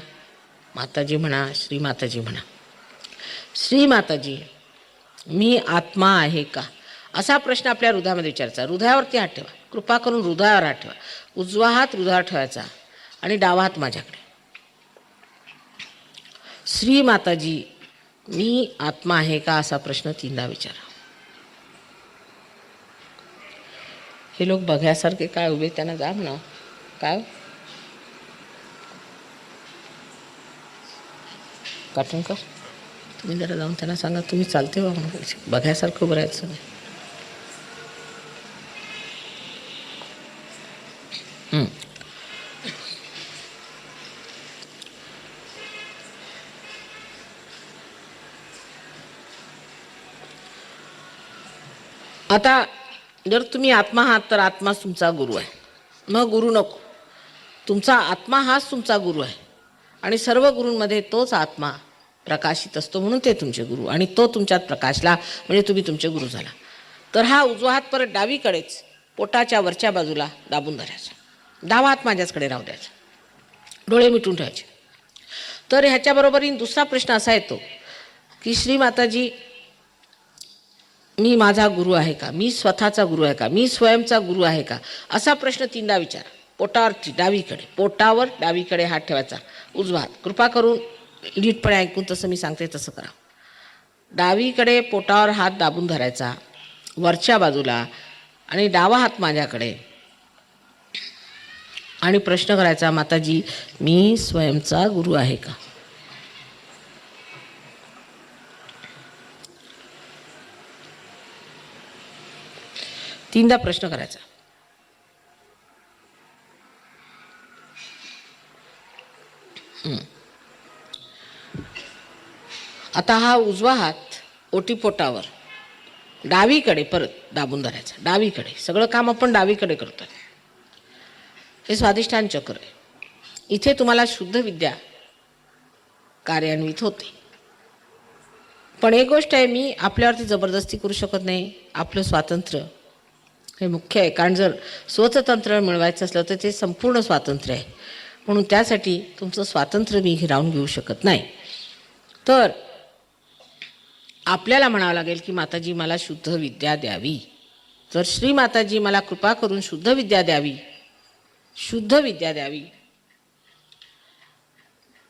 Speaker 1: माताजी म्हणा, श्री माताजी म्हणा. श्री माताजी, मी आत्मा आहे का, असा प्रश्न आपल्या हृदयामध्ये विचारायचा. हृदयावरती हात ठेवा. कृपा करून हृदयावर हात ठेवा. उजवा हात हृदयावर ठेवायचा आणि डावा हात माझ्याकडे. श्री माताजी, मी आत्मा आहे का, असा प्रश्न 3दा विचारा. हे लोक बघ्यासारखे काय उभे, त्यांना जा म्हणा. काय काटूनकर, तुम्ही जरा जाऊन त्यांना सांगा तुम्ही चालते बा म्हणून. बघ्यासारखं उभं राहायचं नाही. आता जर तुम्ही आत्मा आहात तर आत्माच तुमचा गुरु आहे. मग गुरु नको, तुमचा आत्मा हाच तुमचा गुरु आहे आणि सर्व गुरूंमध्ये तोच आत्मा प्रकाशित असतो, म्हणून ते तुमचे गुरु, आणि तो तुमच्यात प्रकाशला म्हणजे तुम्ही तुमचे गुरु झाला. तर हा उजवा हात परत डावीकडेच पोटाच्या वरच्या बाजूला दाबून धरायचा, डावा हात माझ्याचकडे राहू द्यायचा, डोळे मिटून ठेवायचे. तर ह्याच्याबरोबरीने दुसरा प्रश्न असा येतो की श्री माताजी, मी माझा गुरु आहे का, मी स्वतःचा गुरु आहे का, मी स्वयंचा गुरु आहे का, असा प्रश्न तीनदा विचारा. पोटावरती डावीकडे, पोटावर डावीकडे हात ठेवायचा, उजवा हात. कृपा करून नीटपणे ऐकून तसं मी सांगते तसं करा. डावीकडे पोटावर हात दाबून धरायचा वरच्या बाजूला आणि डावा हात माझ्याकडे, आणि प्रश्न करायचा, माताजी मी स्वयंचा गुरु आहे का. तीनदा प्रश्न करायचा. आता हा उजवा हात ओटीपोटावर डावीकडे परत दाबून धरायचा, डावीकडे. सगळं काम आपण डावीकडे करतोय. हे स्वाधिष्ठान चक्र आहे. इथे तुम्हाला शुद्ध विद्या कार्यान्वित होते. पण एक गोष्ट आहे, मी आपल्यावरती जबरदस्ती करू शकत नाही. आपलं स्वातंत्र्य हे मुख्य आहे, कारण जर स्वतंत्र मिळवायचं असलं तर ते संपूर्ण स्वातंत्र्य आहे. म्हणून त्यासाठी तुमचं स्वातंत्र्य मी हिरावून घेऊ शकत नाही. तर आपल्याला म्हणावं लागेल की माताजी मला शुद्ध विद्या द्यावी. तर श्री माताजी मला कृपा करून शुद्ध विद्या द्यावी, शुद्ध विद्या द्यावी,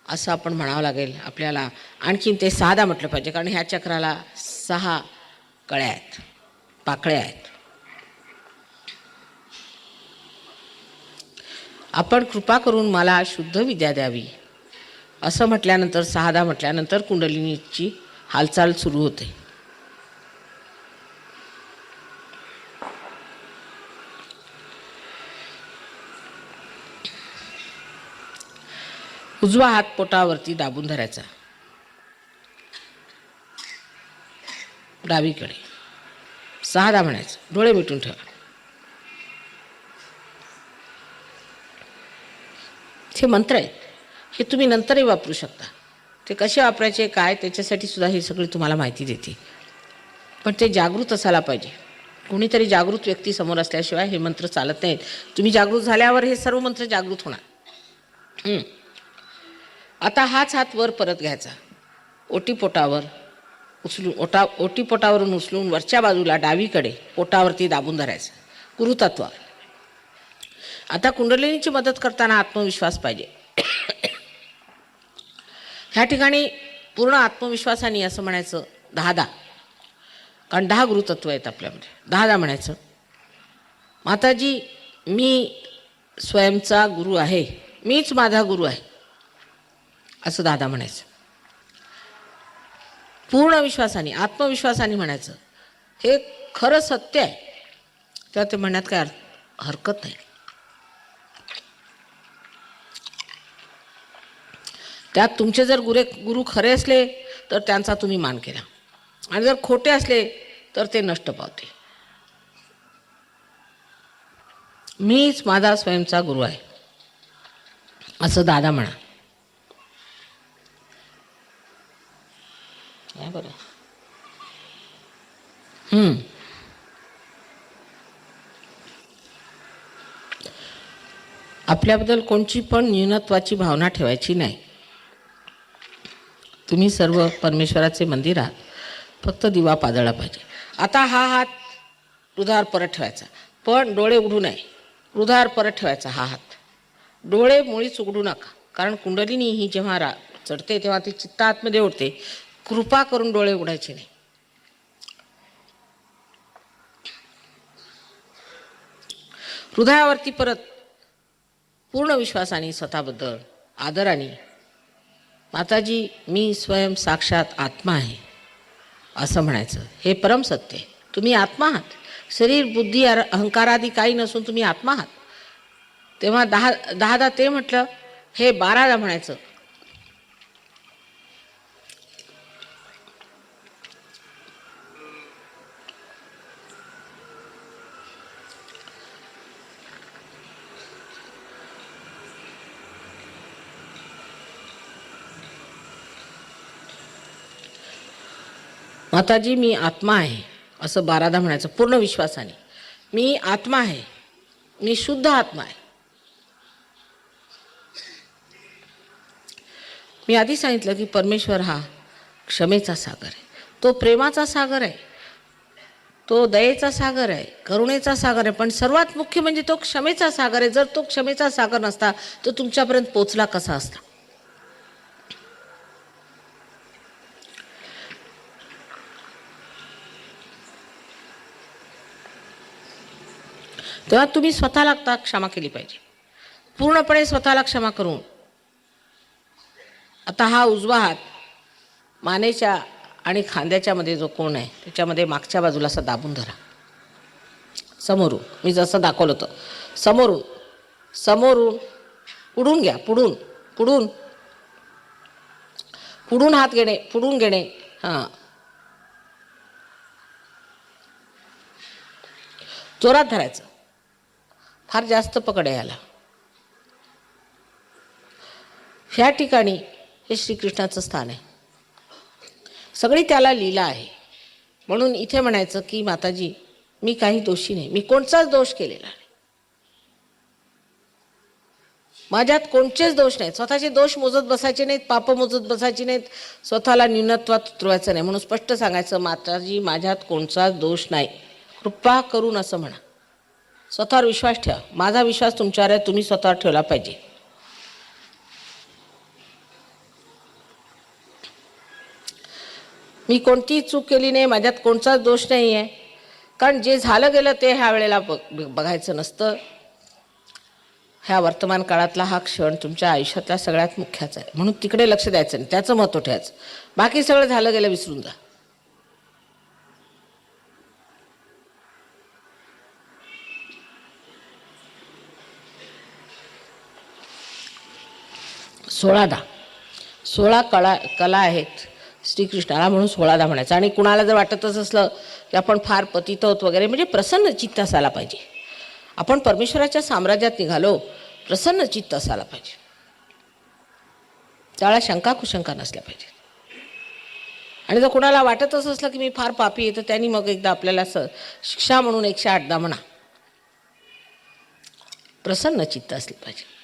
Speaker 1: असं आपण म्हणावं लागेल आपल्याला. आणखीन ते 6दा म्हटलं पाहिजे, कारण ह्या चक्राला 6 कळ्या आहेत, पाकळ्या आहेत. आपण कृपा करून मला शुद्ध विद्या द्यावी असं म्हटल्यानंतर 6दा म्हटल्यानंतर कुंडलिनीची हालचाल सुरू होते. उजवा हात पोटावरती दाबून धरायचा डावीकडे, 6दा म्हणायचं, डोळे मिटून ठेवा. हे मंत्र आहेत, हे तुम्ही नंतरही वापरू शकता. ते कसे वापरायचे काय त्याच्यासाठी सुद्धा ही सगळी तुम्हाला माहिती देते. पण ते जागृत असायला पाहिजे. कोणीतरी जागृत व्यक्ती समोर असल्याशिवाय हे मंत्र चालत नाहीत. तुम्ही जागृत झाल्यावर हे सर्व मंत्र जागृत होणार. आता हाच हात वर परत घ्यायचा, ओटीपोटावर उचलून, ओटीपोटावरून उचलून वरच्या बाजूला डावीकडे पोटावरती दाबून धरायचा गुरुतत्वावर. आता कुंडलिनीची मदत करताना आत्मविश्वास पाहिजे. ह्या ठिकाणी पूर्ण आत्मविश्वासाने असं म्हणायचं 10दा, कारण 10 गुरुतत्व आहेत आपल्यामध्ये. 10दा म्हणायचं, माताजी मी स्वयंचा गुरु आहे, मीच माझा गुरु आहे, असं 10दा म्हणायचं. पूर्ण विश्वासाने, आत्मविश्वासाने म्हणायचं. हे खरं सत्य आहे, तर ते म्हणण्यात काय हरकत नाही. त्यात तुमचे जर गुरु खरे असले तर त्यांचा तुम्ही मान केला, आणि जर खोटे असले तर ते नष्ट पावते. मीच माझा स्वयंचा गुरु आहे असं 10दा म्हणा. बरं. आपल्याबद्दल कोणची पण न्यूनत्वाची भावना ठेवायची नाही. तुम्ही सर्व परमेश्वराचे मंदिर आहात, फक्त दिवा पाजळला पाहिजे. आता हा हात हृदयावर परत ठेवायचा, पण डोळे उघडू नये. हृदयावर परत ठेवायचा हा हात, डोळे मुळीच उघडू नका, कारण कुंडलिनी ही जेव्हा चढते तेव्हा ती चित्त आतमध्ये ओढते. कृपा करून डोळे उघडायचे नाही. हृदयावरती परत पूर्ण विश्वासाने, स्वतःबद्दल आदराने, माताजी मी स्वयं साक्षात आत्मा आहे असं म्हणायचं. हे परम सत्य आहे. तुम्ही आत्मा आहात. शरीर, बुद्धी, अहंकारादी काही नसून तुम्ही आत्मा आहात. तेव्हा 10दा ते म्हटलं, हे 12दा म्हणायचं. माताजी मी आत्मा आहे असं 12दा म्हणायचं पूर्ण विश्वासाने. मी आत्मा आहे, मी शुद्ध आत्मा आहे. मी आधी सांगितलं की परमेश्वर हा क्षमेचा सागर आहे, तो प्रेमाचा सागर आहे, तो दयेचा सागर आहे, करुणेचा सागर आहे, पण सर्वात मुख्य म्हणजे तो क्षमेचा सागर आहे. जर तो क्षमेचा सागर नसता तर तुमच्यापर्यंत पोचला कसा असता? तेव्हा तुम्ही स्वतःला क्षमा केली पाहिजे, पूर्णपणे स्वतःला क्षमा करून. आता हा उजवा हात मानेच्या आणि खांद्याच्या मध्ये जो कोण आहे त्याच्यामध्ये मागच्या बाजूला असा दाबून धरा, समोरून. मी जसं दाखवलं होतं, समोरून समोरून पुढून घ्या, पुढून पुढून पुढून हात घेणे, पुढून घेणे. हां, जोरात धरायचं, फार जास्त पकड आहे याला. ह्या ठिकाणी हे श्रीकृष्णाचं स्थान आहे, सगळी त्याला लीला आहे. म्हणून इथे म्हणायचं की माताजी मी काही दोषी नाही, मी कोणताच दोष केलेला नाही, माझ्यात कोणतेच दोष नाहीत. स्वतःचे दोष मोजत बसायचे नाहीत, पाप मोजत बसायचे नाहीत, स्वतःला न्यूनत्वात उतरवायचं नाही. म्हणून स्पष्ट सांगायचं माताजी माझ्यात कोणताच दोष नाही, कृपा करून असं म्हणा. स्वतःवर विश्वास ठेवा, माझा विश्वास तुमच्यावर आहे, तुम्ही स्वतःवर ठेवला पाहिजे. मी कोणतीही चूक केली नाही, माझ्यात कोणताच दोष नाही आहे. कारण जे झालं गेलं ते ह्या वेळेला बघायचं नसतं. ह्या वर्तमान काळातला हा क्षण तुमच्या आयुष्यातला सगळ्यात मुख्याचा आहे, म्हणून तिकडे लक्ष द्यायचं नाही, त्याचं महत्त्व ठेवायचं. बाकी सगळं झालं गेलं विसरून जा. सोळादा 16 कला आहेत श्रीकृष्णाला, म्हणून 16दा म्हणायचं. आणि कुणाला जर वाटतच असलं की आपण फार पतित आहोत वगैरे, म्हणजे प्रसन्न चित्त असायला पाहिजे. आपण परमेश्वराच्या साम्राज्यात निघालो, प्रसन्न चित्त असायला पाहिजे, त्याला शंका कुशंका नसल्या पाहिजे. आणि जर कुणाला वाटतच असलं की मी फार पापी आहे, तर त्यांनी मग एकदा आपल्याला शिक्षा म्हणून 108दा म्हणा. प्रसन्न चित्त असले पाहिजे.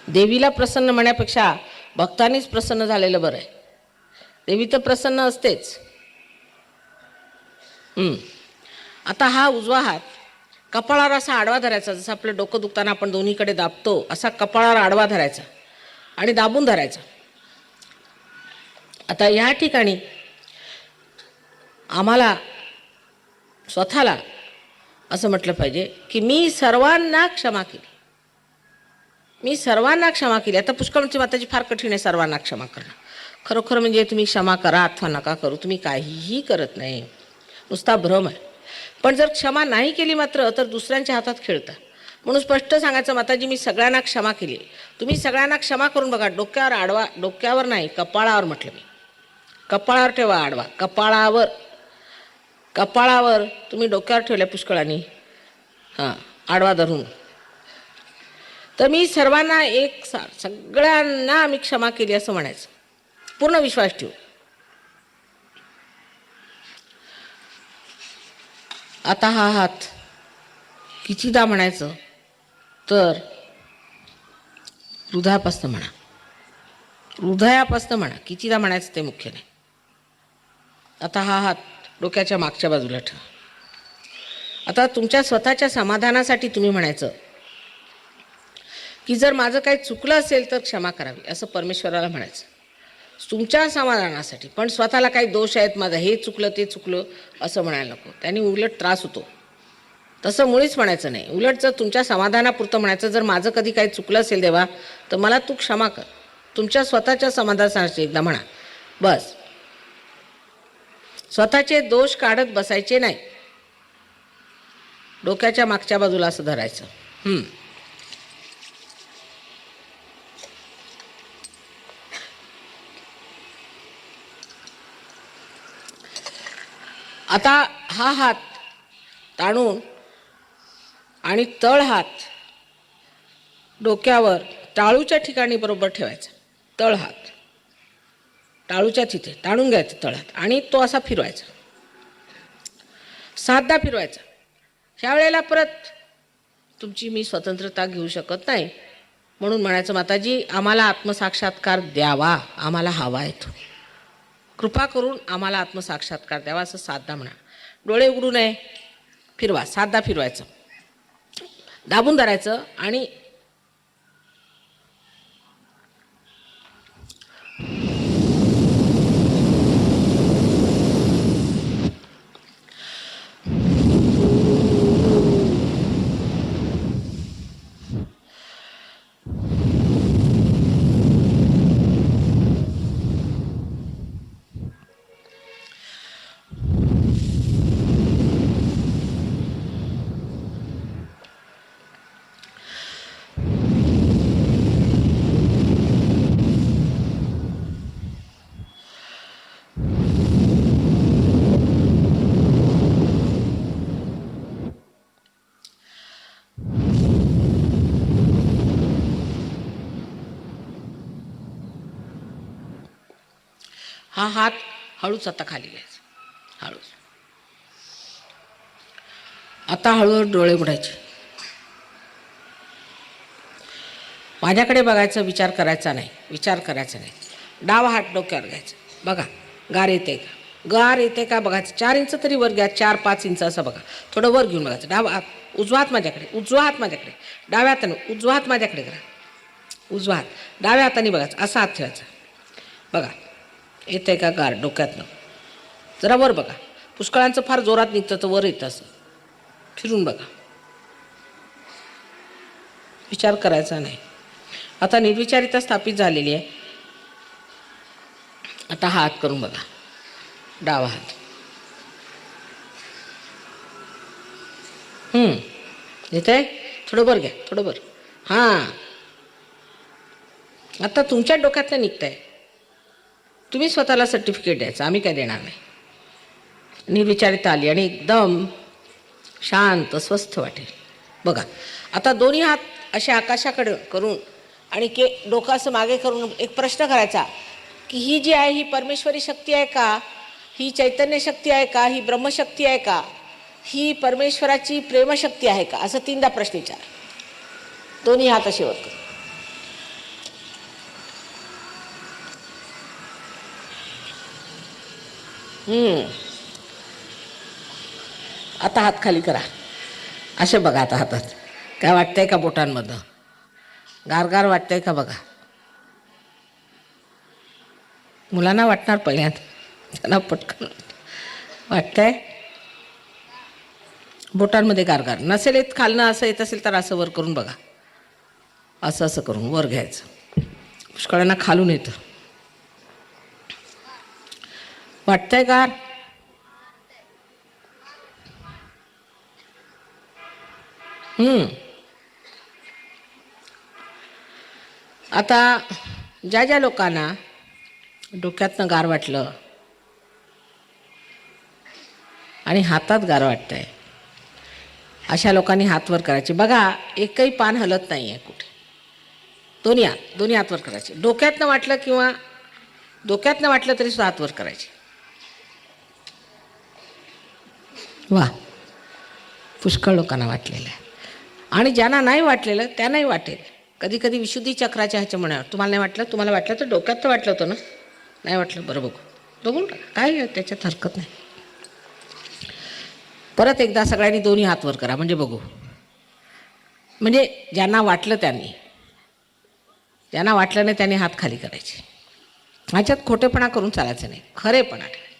Speaker 1: देवीला प्रसन्न म्हणण्यापेक्षा भक्तांनीच प्रसन्न झालेलं बरं आहे. देवी तर प्रसन्न असतेच. आता हा उजवा हात कपाळावर असा आडवा धरायचा, जसं आपलं डोकं दुखताना आपण दोन्हीकडे दाबतो, असा कपाळावर आडवा धरायचा आणि दाबून धरायचा. आता या ठिकाणी आम्हाला स्वतःला असं म्हटलं पाहिजे की मी सर्वांना क्षमा केली, मी सर्वांना क्षमा केली. आता पुष्कळची माताजी फार कठीण आहे सर्वांना क्षमा करणं. खरोखर म्हणजे तुम्ही क्षमा करा अथवा नका करू, तुम्ही काहीही करत नाही, नुसता भ्रम आहे. पण जर क्षमा नाही केली मात्र तर दुसऱ्यांच्या हातात खेळता. म्हणून स्पष्ट सांगायचं माताजी मी सगळ्यांना क्षमा केली. तुम्ही सगळ्यांना क्षमा करून बघा. डोक्यावर आडवा, डोक्यावर नाही कपाळावर म्हटलं मी, कपाळावर ठेवा आडवा, कपाळावर. कपाळावर तुम्ही डोक्यावर ठेवल्या पुष्कळांनी, हां, आडवा धरून. तर मी सर्वांना सगळ्यांना मी क्षमा केली असं म्हणायचं, पूर्ण विश्वास ठेवू. आता हा हात कितीदा म्हणायचं तर हृदयापासून म्हणा, हृदयापासून म्हणा, कितीदा म्हणायचं ते मुख्य नाही. आता हा हात डोक्याच्या मागच्या बाजूला ठेवा. आता तुमच्या स्वतःच्या समाधानासाठी तुम्ही म्हणायचं की जर माझं काही चुकलं असेल तर क्षमा करावी, असं परमेश्वराला म्हणायचं तुमच्या समाधानासाठी. पण स्वतःला काही दोष आहेत माझा, हे चुकलं ते चुकलं असं म्हणायला नको, त्यांनी उलट त्रास होतो. तसं मुळीच म्हणायचं नाही. उलट जर तुमच्या समाधानापुरतं म्हणायचं, जर माझं कधी काही चुकलं असेल देवा तर मला तू क्षमा कर, तुमच्या स्वतःच्या समाधानासाठी एकदा म्हणा बस. स्वतःचे दोष काढत बसायचे नाही. डोक्याच्या मागच्या बाजूला असं धरायचं. आता हा हात ताणून आणि तळ हात डोक्यावर टाळूच्या ठिकाणी बरोबर ठेवायचा. तळ हात टाळूच्या तिथे ताणून घ्यायचं तळ्यात आणि तो असा फिरवायचा, 7दा फिरवायचा. ह्या वेळेला परत तुमची मी स्वतंत्रता घेऊ शकत नाही म्हणून म्हणायचं, माताजी आम्हाला आत्मसाक्षात्कार द्यावा, आम्हाला हवा येतो, कृपा करून आम्हाला आत्मसाक्षात्कार द्यावा, असं 7दा म्हणा. डोळे उघडू नये, फिरवा, 7दा फिरवायचं, दाबून धरायचं आणि हा हात हळूच आता खाली घ्यायचा, हळूच. आता हळूहळू डोळे उघडायचे, माझ्याकडे बघायचं, विचार करायचा नाही, विचार करायचा नाही. डावा हात डोक्यावर घ्यायचा, बघा गार येते का, गार येते का बघायचं. 4 इंच तरी वर घ्या, 4-5 इंच असं बघा, थोडं वर घेऊन बघायचं. डावा हात, उजवा हात माझ्याकडे, उजवा हात माझ्याकडे, डाव्या हाताने उजवा हात माझ्याकडे करा, उजवा हात डाव्या हाताने बघायचं, असा हात ठेवायचा. बघा येते का गार डोक्यातनं, जरा वर बघा. पुष्कळांचं फार जोरात निघतं तर वर येतं, असं फिरून बघा, विचार करायचा नाही. आता निर्विचारिता स्थापित झालेली आहे. आता हा हात करून बघा, डावा हात. येतंय, थोडं वर घ्या, थोडं वर. हां, आता तुमच्या डोक्यातनं निघतंय, तुम्ही स्वतःला सर्टिफिकेट द्यायचं, आम्ही काय देणार नाही. निर्विचारिता आली आणि एकदम शांत स्वस्थ वाटेल. बघा आता दोन्ही हात असे आकाशाकडे करून आणि डोकं असं मागे करून एक प्रश्न करायचा की ही जी आहे ही परमेश्वरी शक्ती आहे का, ही चैतन्य शक्ती आहे का, ही ब्रह्मशक्ती आहे का, ही परमेश्वराची प्रेमशक्ती आहे का, असं 3दा प्रश्न विचार. दोन्ही हात असे वर करून. आता हात खाली करा, असे बघा. आता हातात काय वाटतंय का, बोटांमधनं गारगार वाटतंय का बघा. मुलांना वाटणार पहिल्यांदा, त्यांना पटकन वाटतंय. बोटांमध्ये गारगार नसेल येत, खालनं असं येत असेल तर असं वर करून बघा, असं असं करून वर घ्यायचं. पुष्कळांना खालून येतं. वाटतंय गार, आता ज्या ज्या लोकांना डोक्यातनं गार वाटलं आणि हातात गार वाटतंय, अशा लोकांनी हात वर करायचे. बघा एकही पान हलत नाही आहे कुठे, दोन्ही हात वर करायचे. डोक्यातनं वाटलं किंवा डोक्यातनं वाटलं तरी सुद्धा हात वर करायचे. वा, पुष्कळ लोकांना वाटलेलं आहे. आणि ज्यांना नाही वाटलेलं त्यांनाही वाटेल. कधी कधी विशुद्धी चक्राच्या ह्याच्या म्हणावर तुम्हाला नाही वाटलं, तुम्हाला वाटलं तर डोक्यात तर वाटलं होतं ना, नाही वाटलं बरं बघून काय त्याच्यात हरकत नाही. परत एकदा सगळ्यांनी दोन्ही हात वर करा, म्हणजे बघू. म्हणजे ज्यांना वाटलं ज्यांना वाटलं नाही त्यांनी हात खाली करायचे. ह्याच्यात खोटेपणा करून चालायचं नाही, खरेपणा ठेवायचा.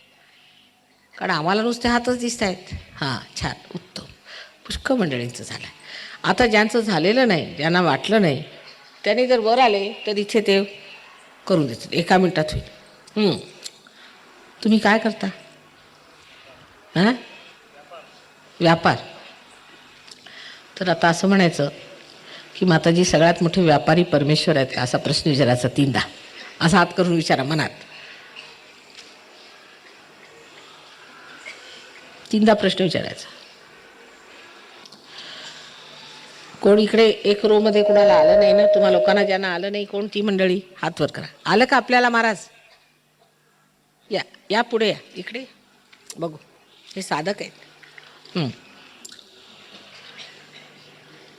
Speaker 1: कारण आम्हाला नुसते हातच दिसत आहेत. हां, छान, उत्तम, पुष्कळ मंडळींचं झालं आहे. आता ज्यांचं झालेलं नाही, ज्यांना वाटलं नाही, त्यांनी जर वर आले तर इथे ते करून देतील, 1 मिनिटात होईल. तुम्ही काय करता? हां, व्यापार. तर आता असं म्हणायचं की माताजी सगळ्यात मोठे व्यापारी परमेश्वर आहेत का, असा प्रश्न विचारायचा 3दा. असा हात करून विचारा मनात, 3दा प्रश्न विचारायचा. कोण इकडे 1 रो मध्ये कोणाला आलं नाही ना, तुम्हा लोकांना ज्यांना आलं नाही, कोण ती मंडळी हात वर करा. आलं का आपल्याला महाराज? या या पुढे या, इकडे बघू. हे साधक आहेत.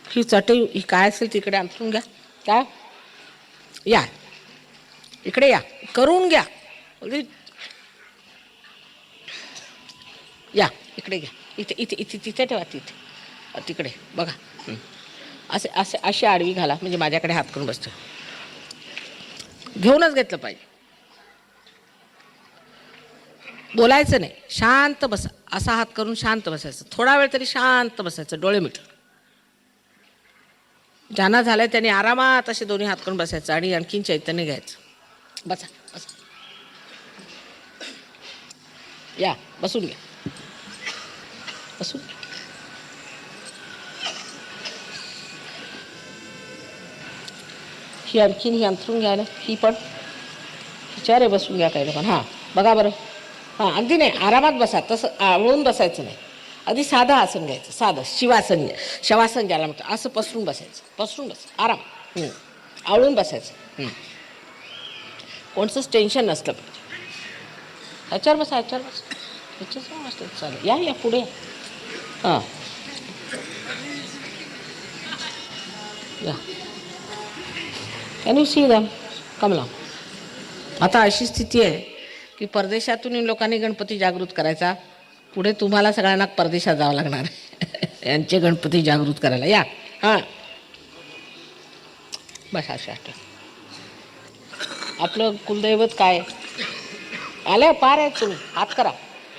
Speaker 1: ही चटई ही काय असेल तिकडे अंथरून घ्या. काय या इकडे या, करून घ्या. या इकडे घ्या. इथे इथे इथे तिथे ठेवा, तिथे तिकडे बघा. असे असे अशी आडवी घाला, म्हणजे माझ्याकडे हात करून बसतो. घेऊनच घेतलं पाहिजे, बोलायचं नाही. शांत बसा, असा हात करून शांत बसायचं. थोडा वेळ तरी शांत बसायचं, डोळे मिट. ज्यांना झालंय त्यांनी आरामात असे दोन्ही हात करून बसायचं आणि आणखीन चैतन्य घ्यायचं. बसा बसा, या बसून घ्या, बसून घ्या. ही आणखीन ही अंथरून घ्या ना, ही पण विचारे बसून घ्या काही लोकांना. हां बघा बरं. हां अगदी नाही, आरामात बसा. तसं आवळून बसायचं नाही. अगदी साधं आसन घ्यायचं, साधं शिवासन, शवासन ज्याला म्हणतं. असं पसरून बसायचं, पसरून बस, आराम. आवळून बसायचं. कोणतंच टेन्शन नसलं पाहिजे. ह्याच्यावर बसा, ह्याच्यावर बसा, ह्याच्यावर बसलं चालेल. या या पुढे. हां या. कॅन यू सी दॅम कमला. आता अशी स्थिती आहे की परदेशातून लोकांनी गणपती जागृत करायचा. पुढे तुम्हाला सगळ्यांना परदेशात जावं लागणार यांचे गणपती जागृत करायला. या हां बस अशा. आपलं कुलदैवत काय आलंय? पार आहेत तुम्ही, हात करा.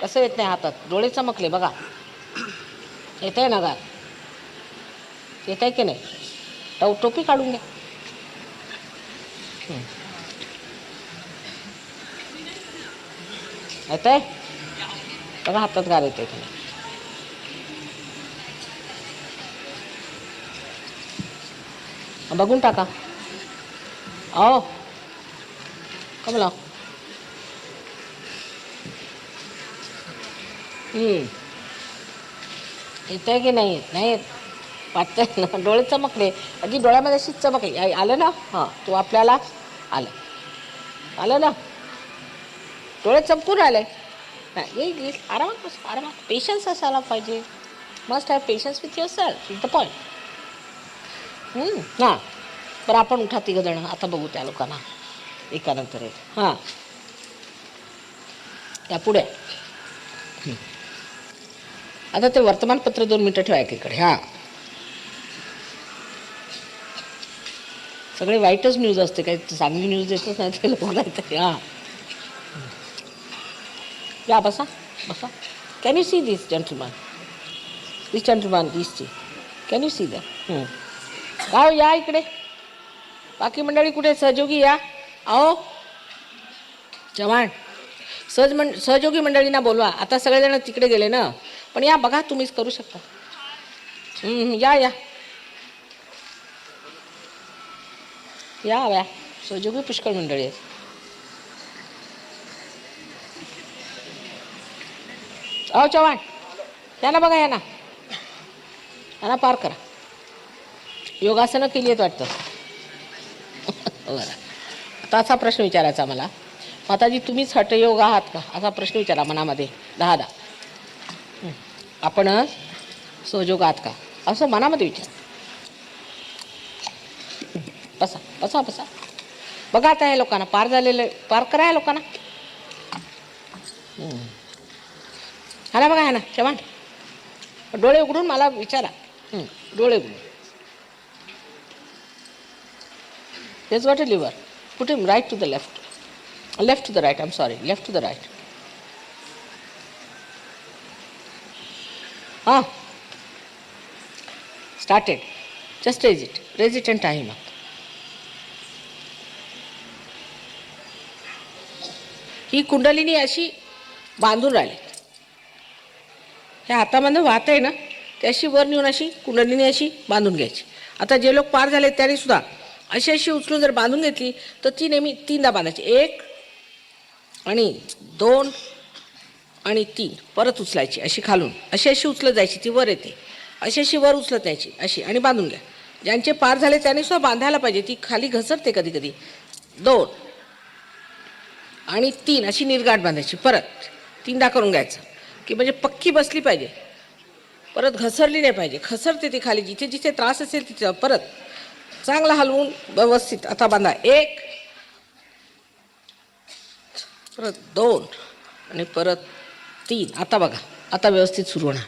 Speaker 1: कसं येत नाही हातात? डोळे चमकले बघा. येत आहे ना गा? येत आहे की नाही? टोपी काढून घ्या. येत आहे बघा, हातात गार येते की नाही? बघून टाका. आओ कमला. येत आहे की नाही? नाही येत, वाटतंय ना. डोळे चमकले, अगदी डोळ्यामध्ये अशीच चमक आहे. आलं ना? हां तू आपल्याला आलं, आलं ना? डोळे चमकून आले. नाही येईल, आरामात बस, आरामात. पेशन्स असायला पाहिजे. Must have patience with your self is the point. हां बरं, आपण उठा तिघं जण. आता बघू त्या लोकांना एकानंतर एक. हां त्या पुढे. आता ते वर्तमानपत्र 2 मिनटं ठेवा एकीकडे. हां सगळे वाईटच न्यूज असते, काही चांगली न्यूज येतच नाही ते लोक. हां या बसा बसा. Can you see this gentleman, this gentleman, this ची कॅन यू सी दॅट? गाव या इकडे. बाकी मंडळी कुठे? सहयोगी या. आओ जवान, सहयोगी मंडळींना बोलवा. आता सगळेजण तिकडे गेले ना, पण या बघा, तुम्हीच करू शकता. या या या. सहयोगी पुष्कळ मंडळी आहेत. अहो चव्हाण यांना बघा, यांना पार करा. योगासनं केली आहेत वाटतं. बरं, आता असा प्रश्न विचारायचा मला. माताजी तुम्हीच हठयोग आहात का? असा प्रश्न विचारा मनामध्ये 10. आपण सहयोग आहात का? असं मनामध्ये विचार. बसा बसा बसा. बघा आता हे लोकांना पार झालेलं, पार करा या लोकांना. हा ना बघा, ह्या ना चव्हाण, डोळे उघडून मला विचारा. डोळे उघडून. हेच वॉट लिव्हर. Put him right to the left, left to the right. I am sorry, left to the right. हां started. Just raise it and time up. ही कुंडलिनी अशी बांधून राहिली. ह्या हातामध्ये वाहत आहे ना, ती अशी वर नेऊन अशी कुंडलिनी अशी बांधून घ्यायची. आता जे लोक पार झाले त्यांनी सुद्धा अशी अशी उचलून जर बांधून घेतली तर ती नेहमी 3दा बांधायची. 1 आणि 2 आणि 3. परत उचलायची अशी खालून, अशी अशी उचलत जायची, ती वर येते. अशी अशी वर उचलत यायची अशी आणि बांधून घ्या. ज्यांचे पार झाले त्यांनी सुद्धा बांधायला पाहिजे. ती खाली घसरते कधी कधी. 2 आणि 3 अशी निर्गाठ बांधायची. परत 3दा करून घ्यायचं की म्हणजे पक्की बसली पाहिजे, परत घसरली नाही पाहिजे. खसरते ती खाली, जिथे जिथे त्रास असेल तिथं परत चांगला हलवून व्यवस्थित आता बांधा. 1, परत 2 आणि परत 3. आता बघा, आता व्यवस्थित सुरू होणार.